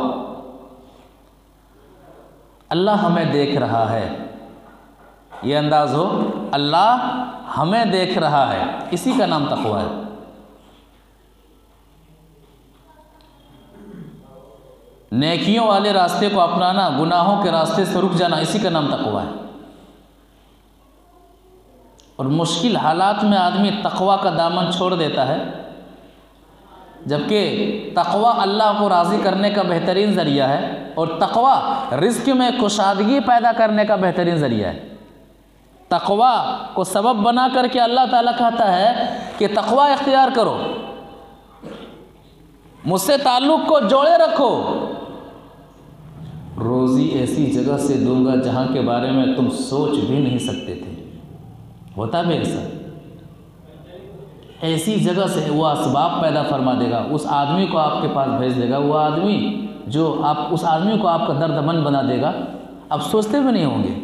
अल्लाह हमें देख रहा है, ये अंदाज़ हो, अल्लाह हमें देख रहा है, इसी का नाम तक़वा है। नेकियों वाले रास्ते को अपनाना, गुनाहों के रास्ते से रुक जाना, इसी का नाम तक़वा है। और मुश्किल हालात में आदमी तक़वा का दामन छोड़ देता है, जबकि तक़वा अल्लाह को राज़ी करने का बेहतरीन ज़रिया है और तक़वा रिज़्क़ में कुशादगी पैदा करने का बेहतरीन ज़रिया है। तक़वा को सबब बना करके अल्लाह ताला कहता है कि तक़वा इख्तियार करो, मुझसे ताल्लुक़ को जोड़े रखो, रोज़ी ऐसी जगह से दूंगा जहाँ के बारे में तुम सोच भी नहीं सकते थे। होता भी ऐसा, ऐसी जगह से वो असबाब पैदा फरमा देगा, उस आदमी को आपके पास भेज देगा, वो आदमी जो आप उस आदमी को आपका दर्दमंद बना देगा, आप सोचते भी नहीं होंगे।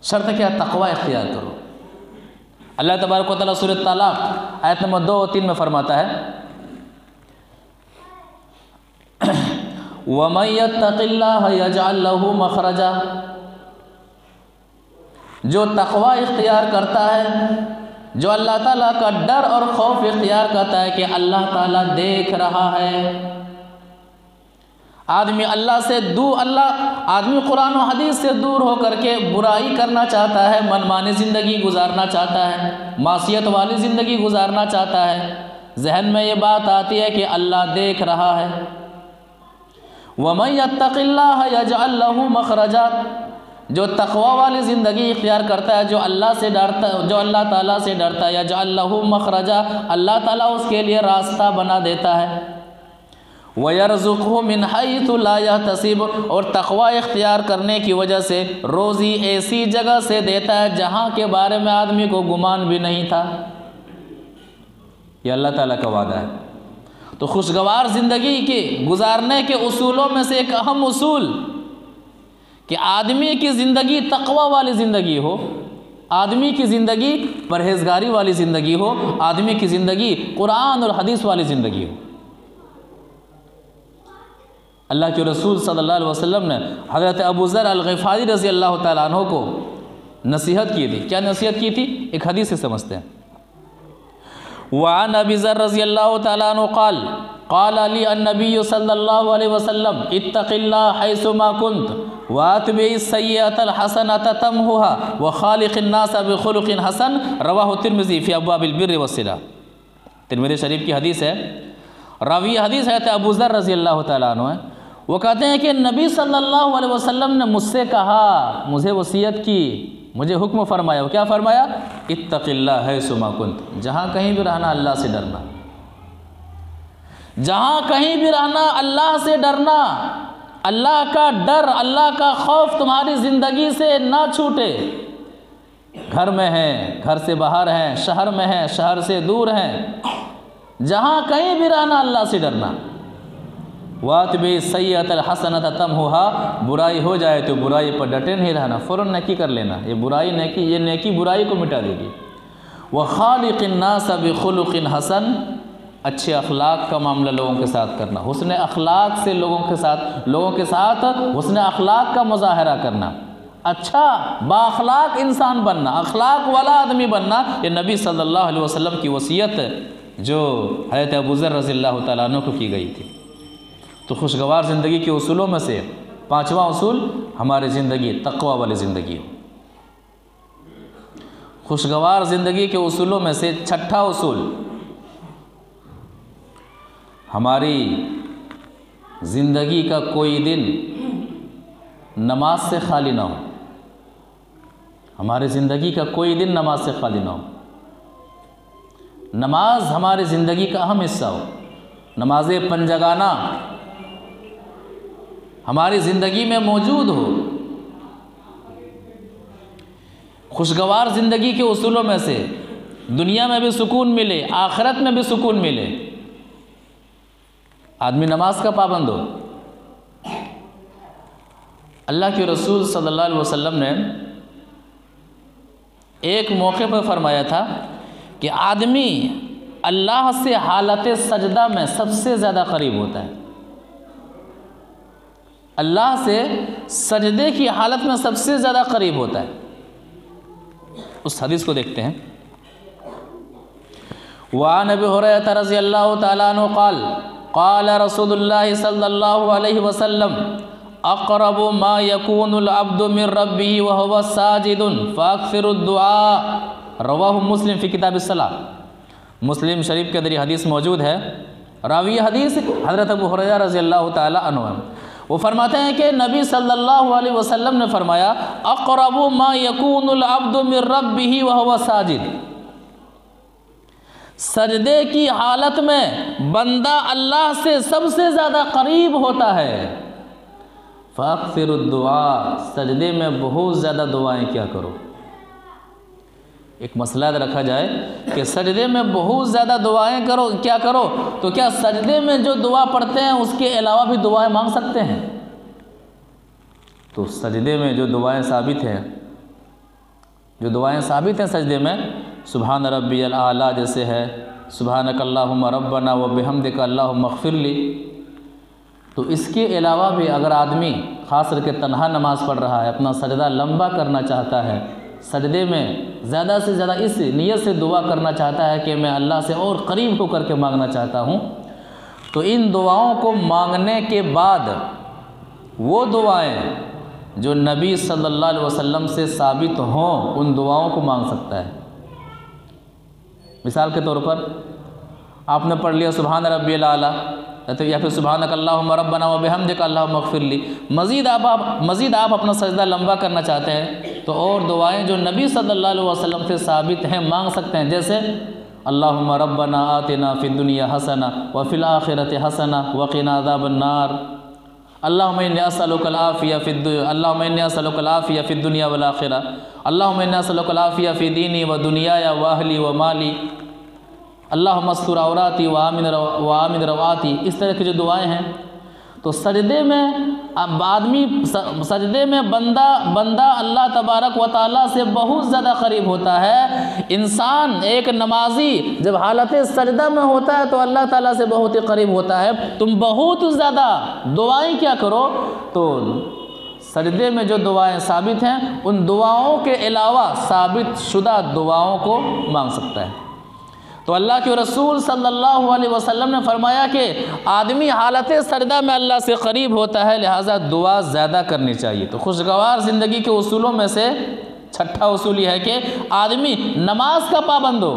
शर्त क्या? तक़वा इख्तियार करो। अल्लाह तबारक व तआला सूरह तलाक़ आयत नंबर 2 और 3 में फरमाता है वमन यत्तक़िल्लाह यजअल लहू मख़रजा, जो तक़वा इख्तियार करता है, जो अल्लाह ताला का डर और खौफ इख्तियार करता है कि अल्लाह ताला देख रहा है। आदमी आदमी कुरान और हदीस से दूर होकर के बुराई करना चाहता है, मनमानी ज़िंदगी गुजारना चाहता है, मासियत वाली ज़िंदगी गुजारना चाहता है। जहन में ये बात आती है कि अल्लाह देख रहा है। वमन यत्तक़िल्लाह यजअल लहू मख़रजा, जो तक़वा वाली ज़िंदगी इख्तियार करता है, जो अल्लाह से डरता है, जो अल्लाह ताला से डरता है, यजअल लहू मख़रजा, अल्लाह ताला उसके लिए रास्ता बना देता है। वयरज़ुक़हु मिन हैथु ला यहतसिब, और तक़वा इख्तियार करने की वजह से रोज़ी ऐसी जगह से देता है जहाँ के बारे में आदमी को गुमान भी नहीं था। यह अल्लाह ताला का वादा है। तो खुशगवार ज़िंदगी के गुजारने के उसूलों में से एक अहम उसूल कि आदमी की ज़िंदगी तक़वा वाली ज़िंदगी हो, आदमी की ज़िंदगी परहेजगारी वाली ज़िंदगी हो, आदमी की ज़िंदगी कुरान और हदीस वाली ज़िंदगी हो। अल्लाह के रसूल सल्लल्लाहु अलैहि वसल्लम ने हज़रत अबू ज़र अल-ग़िफ़ारी रज़ी अल्लाह तआला अन्हु को नसीहत की थी। क्या नसीहत की थी? एक हदीस से समझते हैं। वअन अबी ज़र रज़ी अल्लाह तआला अन्हु क़ाल क़ाल अली अन्नबी सल्लल्लाहु अलैहि वसल्लम इत्तक़िल्लाह हैसुमा कुन्त वातबिइस सय्यअतल हसनता तमहुहा व ख़ालिक़िन नास बिख़ुलुक़िन हसन रवाहु तिर्मिज़ी फ़ी अब्वाबिल बिर्रि वस्सिला। तिर्मिज़ी शरीफ की हदीस है। रावी हदीस है तो अबू ज़र रज़ी अल्लाह तआला अन्हु है। वो कहते हैं कि नबी सल्लल्लाहु अलैहि वसल्लम ने मुझसे कहा, मुझे वसीयत की, मुझे हुक्म फरमाया। वो क्या फरमाया? इत्तक़िल्लाह हैसुमा कुन्त, जहाँ कहीं भी रहना अल्लाह से डरना, जहाँ कहीं भी रहना अल्लाह से डरना। अल्लाह का डर, अल्लाह का खौफ तुम्हारी ज़िंदगी से ना छूटे। घर में हैं, घर से बाहर हैं, शहर में हैं, शहर से दूर हैं, जहाँ कहीं भी रहना अल्लाह से डरना। वातबी सय्यअतल हसनता तमहुहा, बुराई हो जाए तो बुराई पर डटे नहीं रहना, फ़ौरन नेकी कर लेना। ये बुराई नेकी, ये नेकी बुराई को मिटा देगी। व ख़ालिक़िन नास बिख़ुलुक़िन हसन, अच्छे अखलाक का मामला लोगों के साथ करना, हुस्न अखलाक से लोगों के साथ हुस्न अखलाक का मुज़ाहरा करना, अच्छा बाअखलाक इंसान बनना, अखलाक वाला आदमी बनना। ये नबी सल्लल्लाहु अलैहि वसल्लम की वसीयत जो हज़रत अबू ज़र रज़ियल्लाहु तआला अन्हु को की गई थी। तो खुशगवार ज़िंदगी के उसूलों में से पाँचवा उसूल हमारी ज़िंदगी तक़वा वाली ज़िंदगी हो। खुशगवार ज़िंदगी के उसूलों में से छठा उसूल, हमारी ज़िंदगी का कोई दिन नमाज से खाली ना हो। हमारी ज़िंदगी का कोई दिन नमाज से खाली ना हो। नमाज हमारी ज़िंदगी का अहम हिस्सा हो। नमाज़ पंजगाना हमारी ज़िंदगी में मौजूद हो। खुशगवार ज़िंदगी के उसूलों में से दुनिया में भी सुकून मिले, आखिरत में भी सुकून मिले, आदमी नमाज का पाबंद हो। अल्लाह के रसूल सल्लल्लाहु अलैहि वसल्लम ने एक मौके पर फरमाया था कि आदमी अल्लाह से हालत सजदा में सबसे ज़्यादा करीब होता है। अल्लाह से सजदे की हालत में सबसे ज़्यादा करीब होता है। उस हदीस को देखते हैं। वअन अबी हुरैरा रज़ियल्लाहु तआला अन्हु क़ाल क़ाल रसूलुल्लाह सल्लल्लाहु अलैहि वसल्लम अक़रबु मा यकूनुल अब्दु मिन रब्बिही व हुवा साजिदुन फ़अक्सिरुद दुआ। रवाहु मुस्लिम फ़ी किताबिस सलाह। मुस्लिम शरीफ के अंदर हदीस मौजूद है। रावी हदीस हज़रत अबू हुरैरा रज़ियल्लाहु तआला अन्हु हैं। वो फरमाते हैं कि नबी सल्लल्लाहु अलैहि वसल्लम ने फरमाया अक़रबु मा यकूनुल अब्दु मिन रब्बिही व हुवा साजिद। सजदे की हालत में बंदा अल्लाह से सबसे ज़्यादा करीब होता है। फ़अक्सिरुद दुआ, सजदे में बहुत ज़्यादा दुआएं क्या करो। एक मसला रखा जाए कि सजदे में बहुत ज़्यादा दुआएं करो, क्या करो, तो क्या सजदे में जो दुआ पढ़ते हैं उसके अलावा भी दुआएं मांग सकते हैं? तो सजदे में जो दुआएं साबित हैं, सजदे में सुभान रब्बियल आला जैसे है, सुभानक अल्लाहुम्मा रब्बना व बिहम्दिका अल्लाहुम्मा इग़फिरली। तो इसके अलावा भी अगर आदमी ख़ास करके तन्हा नमाज़ पढ़ रहा है, अपना सजदा लंबा करना चाहता है, सजदे में ज़्यादा से ज़्यादा इस नियत से दुआ करना चाहता है कि मैं अल्लाह से और करीब होकर के मांगना चाहता हूँ, तो इन दुआओं को मांगने के बाद वो दुआएं जो नबी सल्लल्लाहु अलैहि वसल्लम से साबित हों, उन दुआओं को मांग सकता है। मिसाल के तौर पर आपने पढ़ लिया सुभान रब्बियल आला, तो या फिर सुभानक अल्लाहुम्मा रब्बना व बिहम्दिका अल्लाहुम्मा इग़फिरली। मज़ीद आप अपना सजदा लंबा करना चाहते हैं तो और दुआएं जो नबी सल्लल्लाहु अलैहि वसल्लम से साबित हैं मांग सकते हैं, जैसे अल्लाहुम्मा रब्बना आतिना फ़िद दुनिया हसना व फ़िल आखिरति हसना व क़िना अज़ाबन नार। अल्लाहुम्मा इन्नी अस्अलुकल आफ़िया फ़िद दुनिया वल आखिरा। अल्लाहुम्मा इन्नी अस्अलुकल आफ़िया फ़ी दीनी व दुनियाया व अहली व माली। अल्लाहुम्मा अस्तुर औराती व आमिन रवाती। इस तरह की जो दुआएं हैं, तो सजदे में अब आदमी सजदे में बंदा अल्लाह तबारक व ताला से बहुत ज़्यादा करीब होता है। इंसान एक नमाजी जब हालत सजदा में होता है तो अल्लाह ताला से बहुत ही करीब होता है। तुम बहुत ज़्यादा दुआएं क्या करो, तो सजदे में जो दुआएं साबित हैं उन दुआओं के अलावा साबित शुदा दुआओं को मांग सकता है। तो अल्लाह के रसूल सल्लल्लाहु अलैहि वसल्लम ने फरमाया कि आदमी हालत सजदा में अल्लाह से करीब होता है, लिहाजा दुआ ज़्यादा करनी चाहिए। तो खुशगवार ज़िंदगी के उसूलों में से छठा उसूल यह है कि आदमी नमाज का पाबंद हो।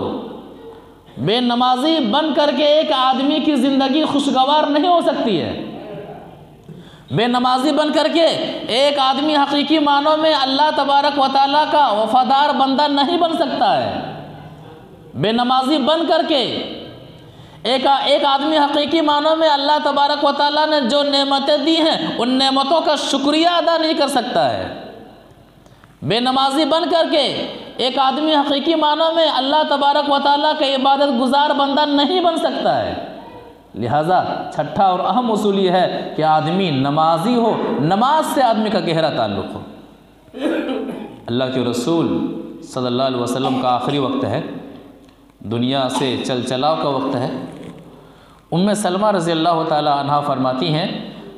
बेनमाजी बन करके एक आदमी की ज़िंदगी खुशगवार नहीं हो सकती है। बेनमाजी बन करके एक आदमी हकीकी मानों में अल्लाह तबारक व तआला का वफादार बंदा नहीं बन सकता है। बेनमाजी बन करके एक आदमी हकीकी मानों में अल्लाह तबारक व तआला ने जो नेमतें दी हैं उन नेमतों का शुक्रिया अदा नहीं कर सकता है। बेनमाजी बन करके एक आदमी हकीकी मानों में अल्लाह तबारक व तआला का इबादत गुजार बंदा नहीं बन सकता है। लिहाजा छठा और अहम उसूल ये है कि आदमी नमाजी हो, नमाज से आदमी का गहरा ताल्लुक़ हो। अल्लाह के रसूल सल्लल्लाहु अलैहि वसल्लम का आखिरी वक्त है, दुनिया से चलचलाव का वक्त है। उम्मे सलमा रज़ी अल्लाह ताला अन्हा फरमाती हैं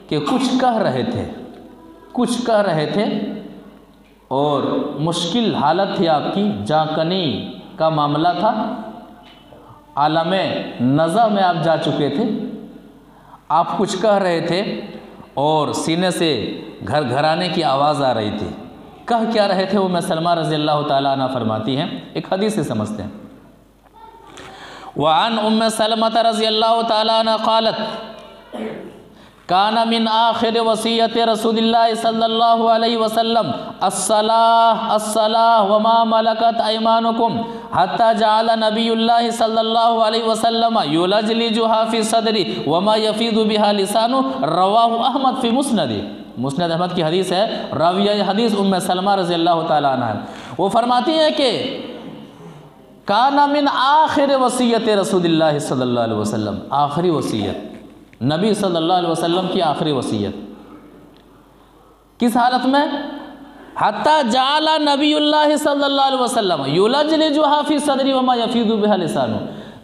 कि कुछ कह रहे थे और मुश्किल हालत थी आपकी, जाकनी का मामला था, आलमे नज़ा में आप जा चुके थे, आप कुछ कह रहे थे और सीने से घर घराने की आवाज़ आ रही थी। कह क्या रहे थे उम्मे सलमा रज़ी अल्लाह ताला अन्हा फरमाती हैं, एक हदीस से समझते हैं। वअन उम्मे सलमत रज़ी अल्लाह ताला अन्हा क़ालत काना मिन आखिर वसीयत रसूलिल्लाह सल्लल्लाहु अलैहि वसल्लम अस्सलाह अस्सलाह व मा मलकत अयमानुकुम हत्ता जअल नबियुल्लाह सल्लल्लाहु अलैहि वसल्लम युलजलिजुहा फी सदरी व मा यफीदु बिहा लिसानु रवाहु अहमद फी मुस्नदी। मुस्नद अहमद की हदीस है, राविया हदीस उम्मे सलमा रज़ी अल्लाह ताला अन्हा है। वो फरमाती है कि काना मिन आखिर वसीयत रसूलिल्लाह सल्लल्लाहु अलैहि वसल्लम, आखिरी वसीयत नबी सल्लल्लाहु अलैहि वसल्लम की आखिरी वसीयत किस हालत में, हत्ता जाला नबीउल्लाह सल्लल्लाहु अलैहि वसल्लम युलजलिजुहा फी सदरी व मा यफीदु बिहा लिसानु।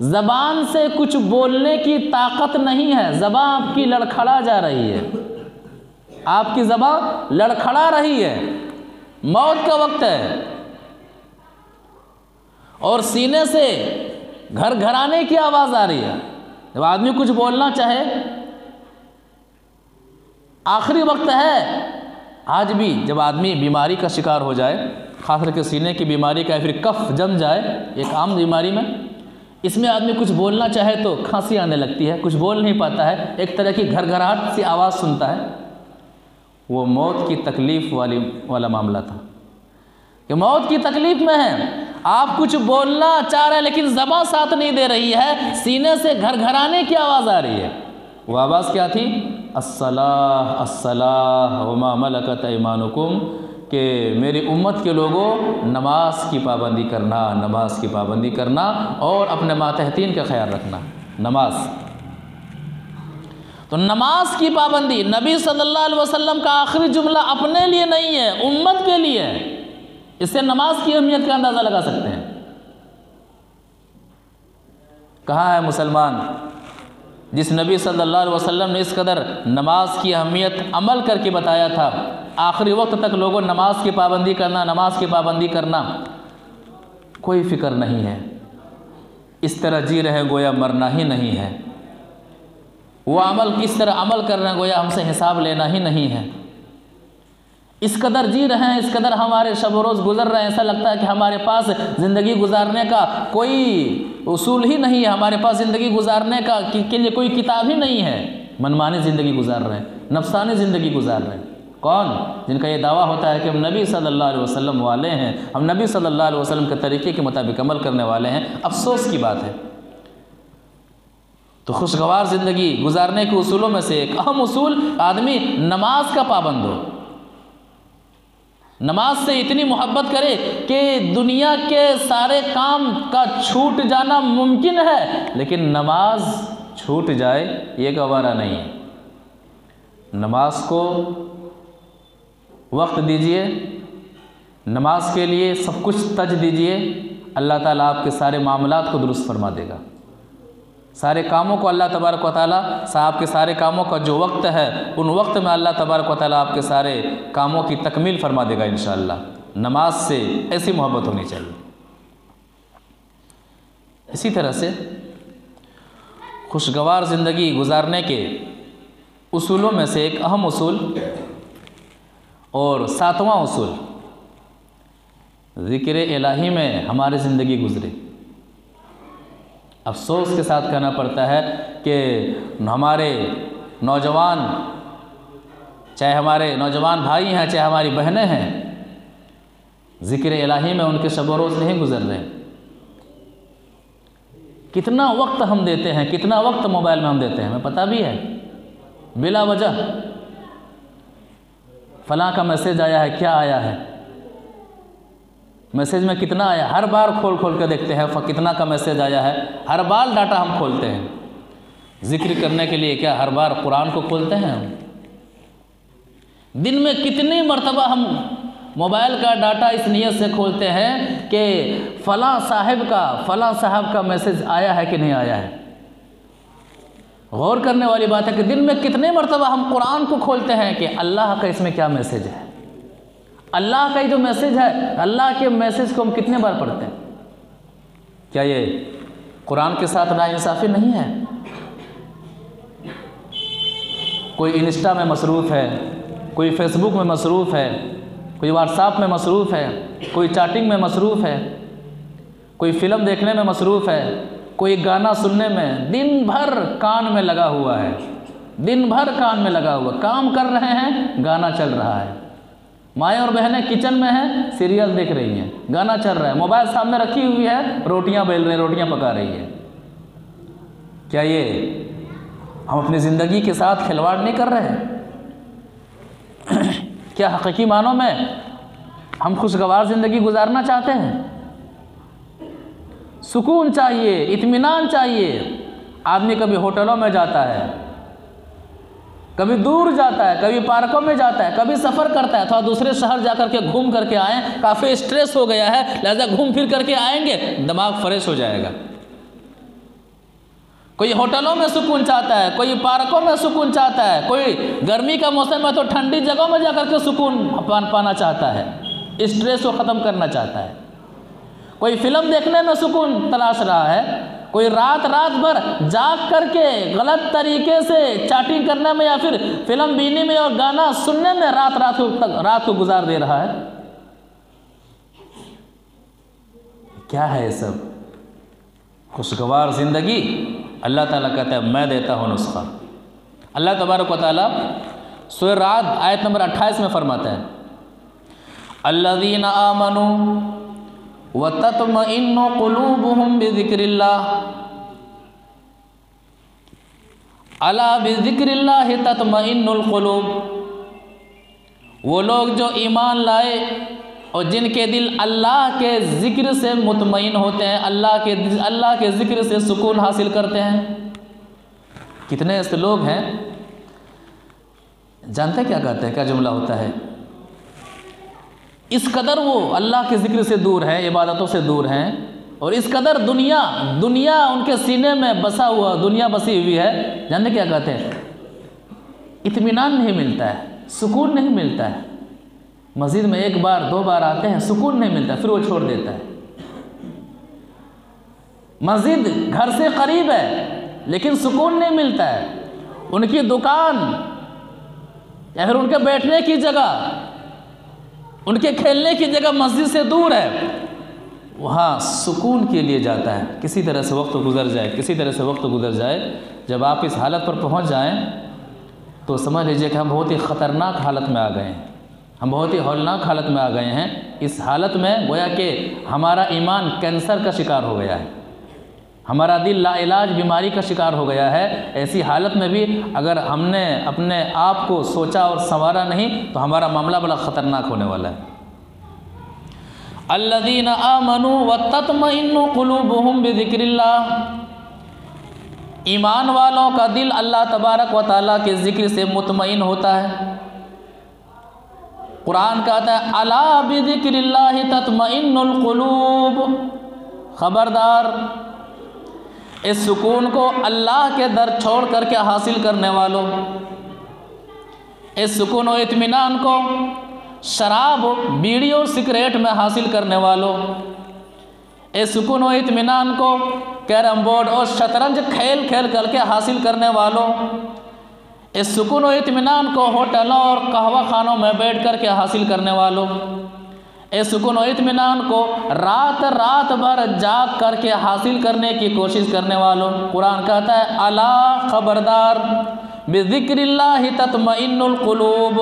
ज़बान से कुछ बोलने की ताकत नहीं है, ज़बान आपकी लड़खड़ा जा रही है, आपकी ज़बान लड़खड़ा रही है, मौत का वक्त है और सीने से घर घराने की आवाज़ आ रही है। जब आदमी कुछ बोलना चाहे, आखिरी वक्त है। आज भी जब आदमी बीमारी का शिकार हो जाए, खास करके सीने की बीमारी का, या फिर कफ जम जाए, एक आम बीमारी में, इसमें आदमी कुछ बोलना चाहे तो खांसी आने लगती है, कुछ बोल नहीं पाता है, एक तरह की घरघराहट सी आवाज़ सुनता है। वो मौत की तकलीफ़ वाला मामला था कि मौत की तकलीफ़ में है, आप कुछ बोलना चाह रहे हैं लेकिन ज़बान साथ नहीं दे रही है, सीने से घर घराने की आवाज़ आ रही है। वो आवाज़ क्या थी? अस्सलाह अस्सलाह व मा मलकत अयमानुकुम, कि मेरी उम्मत के लोगों नमाज की पाबंदी करना, नमाज की पाबंदी करना और अपने मातहतीन का ख्याल रखना। नमाज, तो नमाज की पाबंदी नबी सल्लल्लाहु अलैहि वसल्लम का आखिरी जुमला अपने लिए नहीं है, उम्मत के लिए है। इससे नमाज की अहमियत का अंदाज़ा लगा सकते हैं। कहाँ है मुसलमान जिस नबी सल्लल्लाहु अलैहि वसल्लम ने इस कदर नमाज की अहमियत अमल करके बताया था, आखिरी वक्त तक लोगों नमाज की पाबंदी करना, नमाज की पाबंदी करना, कोई फ़िक्र नहीं है, इस तरह जी रहे गोया मरना ही नहीं है। वो अमल किस तरह अमल कर रहे हैं गोया हमसे हिसाब लेना ही नहीं है। इस कदर जी रहे हैं, इस कदर हमारे शब रोज़ गुजर रहे हैं, ऐसा लगता है कि हमारे पास ज़िंदगी गुजारने का कोई उसूल ही नहीं है, हमारे पास ज़िंदगी गुजारने का के लिए कोई किताब ही नहीं है। मनमानी ज़िंदगी गुजार रहे हैं, नफसानी ज़िंदगी गुजार रहे हैं। कौन? जिनका ये दावा होता है कि हम नबी सल्लल्लाहु अलैहि वसल्लम वाले हैं, हम नबी सल्लल्लाहु अलैहि वसल्लम के तरीक़े के मुताबिक अमल करने वाले हैं। अफसोस की बात है। तो खुशगवार ज़िंदगी गुजारने के उसूलों में से एक अहम उसूल, आदमी नमाज का पाबंद हो, नमाज से इतनी मोहब्बत करे कि दुनिया के सारे काम का छूट जाना मुमकिन है, लेकिन नमाज छूट जाए ये गवारा नहीं है। नमाज को वक्त दीजिए, नमाज के लिए सब कुछ तज दीजिए, अल्लाह ताला आपके सारे मामलात को दुरुस्त फरमा देगा। सारे कामों को अल्लाह तबारक व तआला साहब के सारे कामों का जो वक्त है उन वक्त में अल्लाह तबारक व तआला आपके सारे कामों की तकमील फरमा देगा इंशाअल्लाह। नमाज से ऐसी मोहब्बत होनी चाहिए। इसी तरह से खुशगवार ज़िंदगी गुजारने के उसूलों में से एक अहम उसूल और 7वां उसूल, ज़िक्र इलाही में हमारी ज़िंदगी गुजरे। अफसोस के साथ कहना पड़ता है कि हमारे नौजवान, चाहे हमारे नौजवान भाई हैं चाहे हमारी बहनें हैं, ज़िक्र इलाही में उनके शब रोज़ नहीं गुजर रहे। कितना वक्त हम देते हैं, कितना वक्त मोबाइल में हम देते हैं, हमें पता भी है। बिला वजह फ़लाँ का मैसेज आया है, क्या आया है, मैसेज में कितना आया, हर बार खोल खोल कर देखते हैं कितना का मैसेज आया है, हर बार डाटा हम खोलते हैं। जिक्र करने के लिए क्या हर बार कुरान को खोलते हैं हम? दिन में कितनी मर्तबा हम मोबाइल का डाटा इस नीयत से खोलते हैं कि फ़लाँ साहब का मैसेज आया है कि नहीं आया है। गौर करने वाली बात है कि दिन में कितने मर्तबा हम कुरान को खोलते हैं कि अल्लाह का इसमें क्या मैसेज है। अल्लाह का ही जो मैसेज है, अल्लाह के मैसेज को हम कितने बार पढ़ते हैं? क्या ये कुरान के साथ नाइंसाफ़ी नहीं है? कोई इंस्टा में मसरूफ़ है, कोई फेसबुक में मसरूफ़ है, कोई व्हाट्सएप में मसरूफ़ है, कोई चैटिंग में मसरूफ़ है, कोई फ़िल्म देखने में मसरूफ़ है, कोई गाना सुनने में, दिन भर कान में लगा हुआ है, दिन भर कान में लगा हुआ, काम कर रहे हैं गाना चल रहा है। माएँ और बहनें किचन में हैं, सीरियल देख रही हैं, गाना चल रहा है, मोबाइल सामने रखी हुई है, रोटियां बेल रही हैं, रोटियां पका रही है। क्या ये हम अपनी ज़िंदगी के साथ खिलवाड़ नहीं कर रहे हैं? क्या हकीकी मानों में हम खुशगवार ज़िंदगी गुजारना चाहते हैं? सुकून चाहिए, इत्मीनान चाहिए। आदमी कभी होटलों में जाता है, कभी दूर जाता है, कभी पार्कों में जाता है, कभी सफ़र करता है, थोड़ा दूसरे शहर जाकर के घूम करके आए, काफ़ी स्ट्रेस हो गया है, लिहाजा घूम फिर करके आएंगे, दिमाग फ्रेश हो जाएगा। कोई होटलों में सुकून चाहता है, कोई पार्कों में सुकून चाहता है, कोई गर्मी का मौसम है तो ठंडी जगहों में जाकर के सुकून पाना चाहता है, स्ट्रेस को ख़त्म करना चाहता है। कोई फिल्म देखने में सुकून तलाश रहा है, कोई रात भर जाग करके गलत तरीके से चैटिंग करने में या फिर फिल्म बीनी में और गाना सुनने में रात को गुजार दे रहा है। क्या है ये सब? खुशगवार ज़िंदगी अल्लाह ताला कहता है मैं देता हूँ नुस्खा। अल्लाह तबारक व तआला सूरह राद आयत नंबर 28 में फरमाता है, अल्लज़ीना आमनू व तत्मइन्नु क़ुलूबुहुम बिज़िक्रिल्लाह अला बिज़िक्रिल्लाहि तत्मइन्नुल क़ुलूब। वो लोग जो ईमान लाए और जिनके दिल अल्लाह के ज़िक्र से मुतमईन होते हैं, अल्लाह के ज़िक्र से सुकून हासिल करते हैं। कितने ऐसे लोग हैं, जानते क्या कहते हैं, क्या जुमला होता है? इस कदर वो अल्लाह के ज़िक्र से दूर हैं, इबादतों से दूर हैं, और इस कदर दुनिया उनके सीने में बसा हुआ, दुनिया बसी हुई है। जानते क्या कहते हैं? इत्मीनान नहीं मिलता है, सुकून नहीं मिलता है। मस्जिद में एक बार दो बार आते हैं, सुकून नहीं मिलता, फिर वो छोड़ देता है। मस्जिद घर से करीब है लेकिन सुकून नहीं मिलता है। उनकी दुकान या फिर उनके बैठने की जगह, उनके खेलने की जगह मस्जिद से दूर है, वहाँ सुकून के लिए जाता है। किसी तरह से वक्त गुजर जाए, किसी तरह से वक्त गुजर जाए। जब आप इस हालत पर पहुँच जाएं तो समझ लीजिए कि हम बहुत ही ख़तरनाक हालत में आ गए हैं, हम बहुत ही हौलनाक हालत में आ गए हैं। इस हालत में गोया कि हमारा ईमान कैंसर का शिकार हो गया है, हमारा दिल लाइलाज बीमारी का शिकार हो गया है। ऐसी हालत में भी अगर हमने अपने आप को सोचा और संवारा नहीं तो हमारा मामला बड़ा ख़तरनाक होने वाला है। अल्लज़ीना आमनू व तत्मइन्नु क़ुलूबुहुम बिज़िक्रिल्लाह, ईमान वालों का दिल अल्लाह तबारक व तआला के ज़िक्र से मुतमईन होता है। कुरान कहता है अला बिज़िक्रिल्लाहि तत्मइन्नुल क़ुलूब, ख़बरदार इस सुकून को अल्लाह के दर छोड़ करके हासिल करने वालों, इस सुकून व इत्मीनान को शराब, बीड़ी और सिगरेट में हासिल करने वालों, इस सुकून व इत्मीनान को कैरम बोर्ड और शतरंज खेल खेल करके हासिल करने वालों, इस सुकून व इत्मीनान को होटलों और कहवा खानों में बैठ कर के हासिल करने वालों, इस सुकून व इत्मीनान को रात रात भर जाग करके हासिल करने की कोशिश करने वालों, कुरान कहता है अला, खबरदार, बिज़िक्रिल्लाहि तत्मइन्नुल क़ुलूब,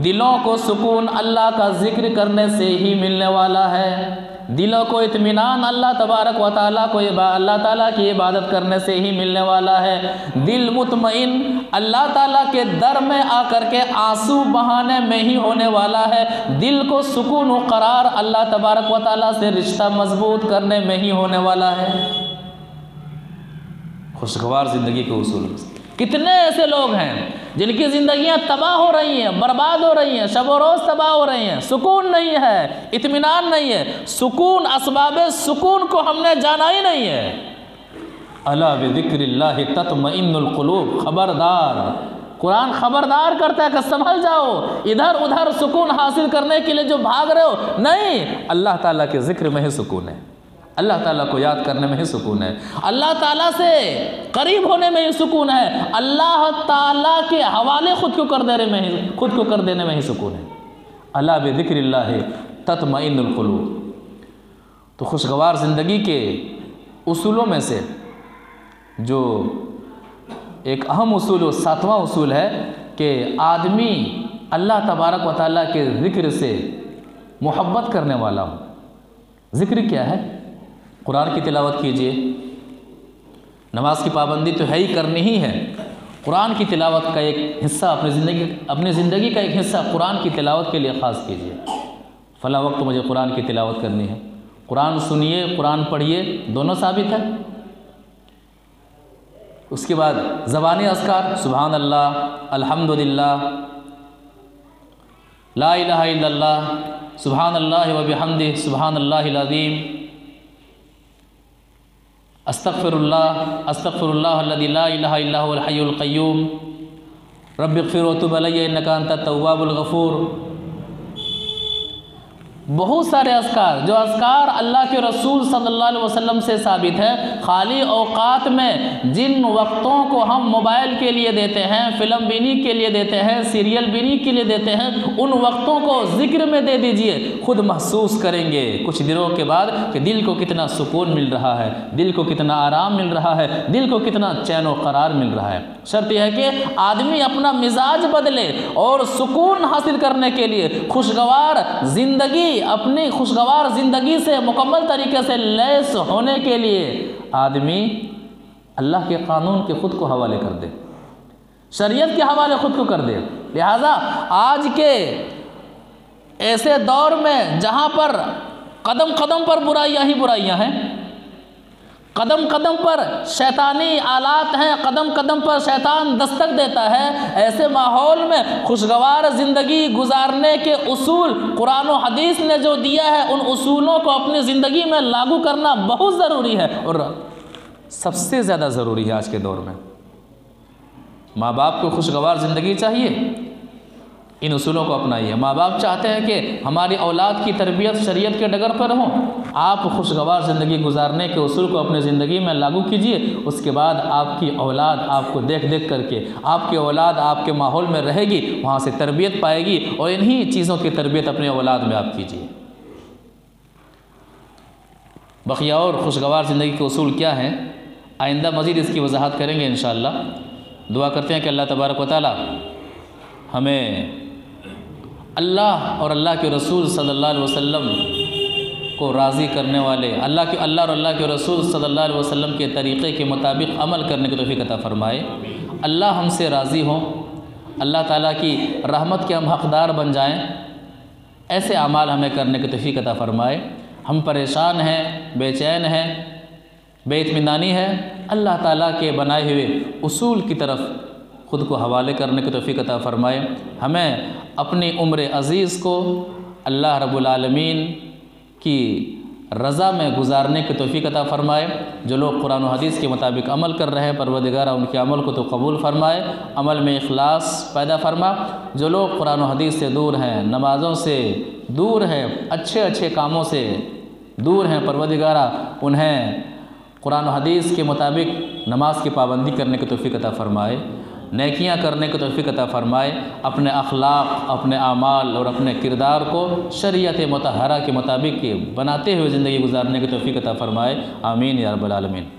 दिलों को सुकून अल्लाह का जिक्र करने से ही मिलने वाला है। दिलों को इत्मीनान अल्लाह तबारक व तआला को अल्लाह ताला की इबादत करने से ही मिलने वाला है। दिल मुतमईन अल्लाह ताला के दर में आकर के आंसू बहाने में ही होने वाला है। दिल को सुकून व करार अल्लाह तबारक व तआला से रिश्ता मजबूत करने में ही होने वाला है। खुशगवार ज़िंदगी के उसूल। कितने ऐसे लोग हैं जिनकी ज़िंदगियां तबाह हो रही हैं, बर्बाद हो रही हैं, शब व रोज़ तबाह हो रही हैं, सुकून नहीं है, इत्मीनान नहीं है। सुकून, असबाबे सुकून को हमने जाना ही नहीं है। अला बिज़िक्रिल्लाहि तत्मइन्नुल क़ुलूब, खबरदार, कुरान खबरदार करता है कि संभल जाओ, इधर उधर सुकून हासिल करने के लिए जो भाग रहे हो, नहीं, अल्लाह ताला के ज़िक्र में ही सुकून है, अल्लाह ताला को याद करने में ही सुकून है, अल्लाह ताला से करीब होने में ही सुकून है, अल्लाह ताला के हवाले खुद को कर देने में ही सुकून है। अला बिज़िक्रिल्लाहि तत्मइन्नुल क़ुलूब। तो खुशगवार ज़िंदगी के उसूलों में से जो एक अहम उसूल, 7वां उसूल है कि आदमी अल्लाह तबारक व तआला के ज़िक्र से मोहब्बत करने वाला हो। ज़िक्र क्या है? कुरान की तिलावत कीजिए, नमाज की पाबंदी तो है ही, करनी ही है। कुरान की तिलावत का एक हिस्सा अपनी ज़िंदगी का एक हिस्सा कुरान की तिलावत के लिए ख़ास कीजिए। फ़ला वक्त मुझे कुरान की तिलावत करनी है। कुरान सुनिए, कुरान पढ़िए, दोनों साबित है। उसके बाद ज़बानी अस्कार, सुभान अल्लाह, अल्हम्दुलिल्लाह, ला इलाहा इल्लल्लाह, सुभान अल्लाह व बिहम्दिही, सुभान अल्लाहिल अज़ीम, अस्तग़फ़िरुल्लाह, अस्तग़फ़िरुल्लाह अल्लज़ी ला इलाहा इल्ला हुवल हय्युल क़य्यूम, रब्बिग़फ़िर व तुब अलैया इन्नका अंतत तव्वाबुल गफ़ूर। बहुत सारे अस्कार, जो अस्कार अल्लाह के रसूल सल्लल्लाहु अलैहि वसल्लम से साबित है। खाली औकात में जिन वक्तों को हम मोबाइल के लिए देते हैं, फ़िल्म बीनी के लिए देते हैं, सीरियल बीनी के लिए देते हैं, उन वक्तों को ज़िक्र में दे दीजिए। खुद महसूस करेंगे कुछ दिनों के बाद कि दिल को कितना सुकून मिल रहा है, दिल को कितना आराम मिल रहा है, दिल को कितना चैन व करार मिल रहा है। शर्त यह है कि आदमी अपना मिजाज बदले और सुकून हासिल करने के लिए खुशगवार ज़िंदगी, अपनी खुशगवार ज़िंदगी से मुकम्मल तरीके से लैस होने के लिए आदमी अल्लाह के कानून के ख़ुद को हवाले कर दे, शरीयत के हवाले ख़ुद को कर दे। लिहाजा आज के ऐसे दौर में जहाँ पर कदम कदम पर बुराइयाँ ही बुराइयाँ हैं, कदम कदम पर शैतानी आलात हैं, कदम कदम पर शैतान दस्तक देता है, ऐसे माहौल में खुशगवार ज़िंदगी गुजारने के उसूल कुरान और हदीस ने जो दिया है, उन उसूलों को अपनी ज़िंदगी में लागू करना बहुत ज़रूरी है। और सबसे ज़्यादा ज़रूरी है आज के दौर में। माँ बाप को खुशगवार ज़िंदगी चाहिए, इन उसूलों को अपनाइए। माँ बाप चाहते हैं कि हमारी औलाद की तरबियत शरीयत के डगर पर हो, आप खुशगवार ज़िंदगी गुजारने के उसूल को अपनी ज़िंदगी में लागू कीजिए। उसके बाद आपकी औलाद आपको देख देख करके, आपकी औलाद आपके माहौल में रहेगी, वहाँ से तरबियत पाएगी, और इन्हीं चीज़ों की तरबियत अपनी औलाद में आप कीजिए। बक़िया और खुशगवार ज़िंदगी के उसूल क्या हैं, आइंदा मज़ीद इसकी वजाहत करेंगे इंशाअल्लाह। दुआ करते हैं कि अल्लाह तबारक व तआला हमें अल्लाह और अल्लाह के रसूल सल्लल्लाहु अलैहि वसल्लम को राज़ी करने वाले, अल्लाह और अल्लाह के रसूल सल्लल्लाहु अलैहि वसल्लम के तरीक़े के मुताबिक अमल करने की तौफ़ीक़ अता फ़रमाए। अल्लाह हमसे राज़ी हों, अल्लाह ताला की रहमत के हम हक़दार बन जाएं, ऐसे अमाल हमें करने की तौफ़ीक़ अता फ़रमाए। हम परेशान हैं, बेचैन हैं, बेइत्मीनानी है, अल्लाह ताला के बनाए हुए उसूल की तरफ ख़ुद को हवाले करने की तौफ़ीक़ अता फ़रमाए। हमें अपनी उम्र अज़ीज़ को अल्लाह रब्बुल आलमीन की रज़ा में गुजारने की तौफ़ीक़ अता फ़रमाए। जो लोग कुरान और हदीस के मुताबिक अमल कर रहे हैं, परवरदिगार उनके अमल को तो कबूल फ़रमाए, अमल में इखलास पैदा फ़रमा। जो लोग कुरान और हदीस से दूर हैं, नमाज़ों से दूर हैं, अच्छे अच्छे कामों से दूर हैं, परवरदिगार उन्हें कुरान और हदीस के मुताबिक नमाज की पाबंदी करने की तौफ़ीक़ अता फ़रमाए, नेकियां करने की तौफ़ीक़ अता फ़रमाए, अपने अखलाक, अपने आमाल और अपने किरदार को शरीयत मुतहरा के मुताबिक बनाते हुए ज़िंदगी गुजारने की तौफ़ीक़ अता फ़रमाए। आमीन या रब्बल आलमीन।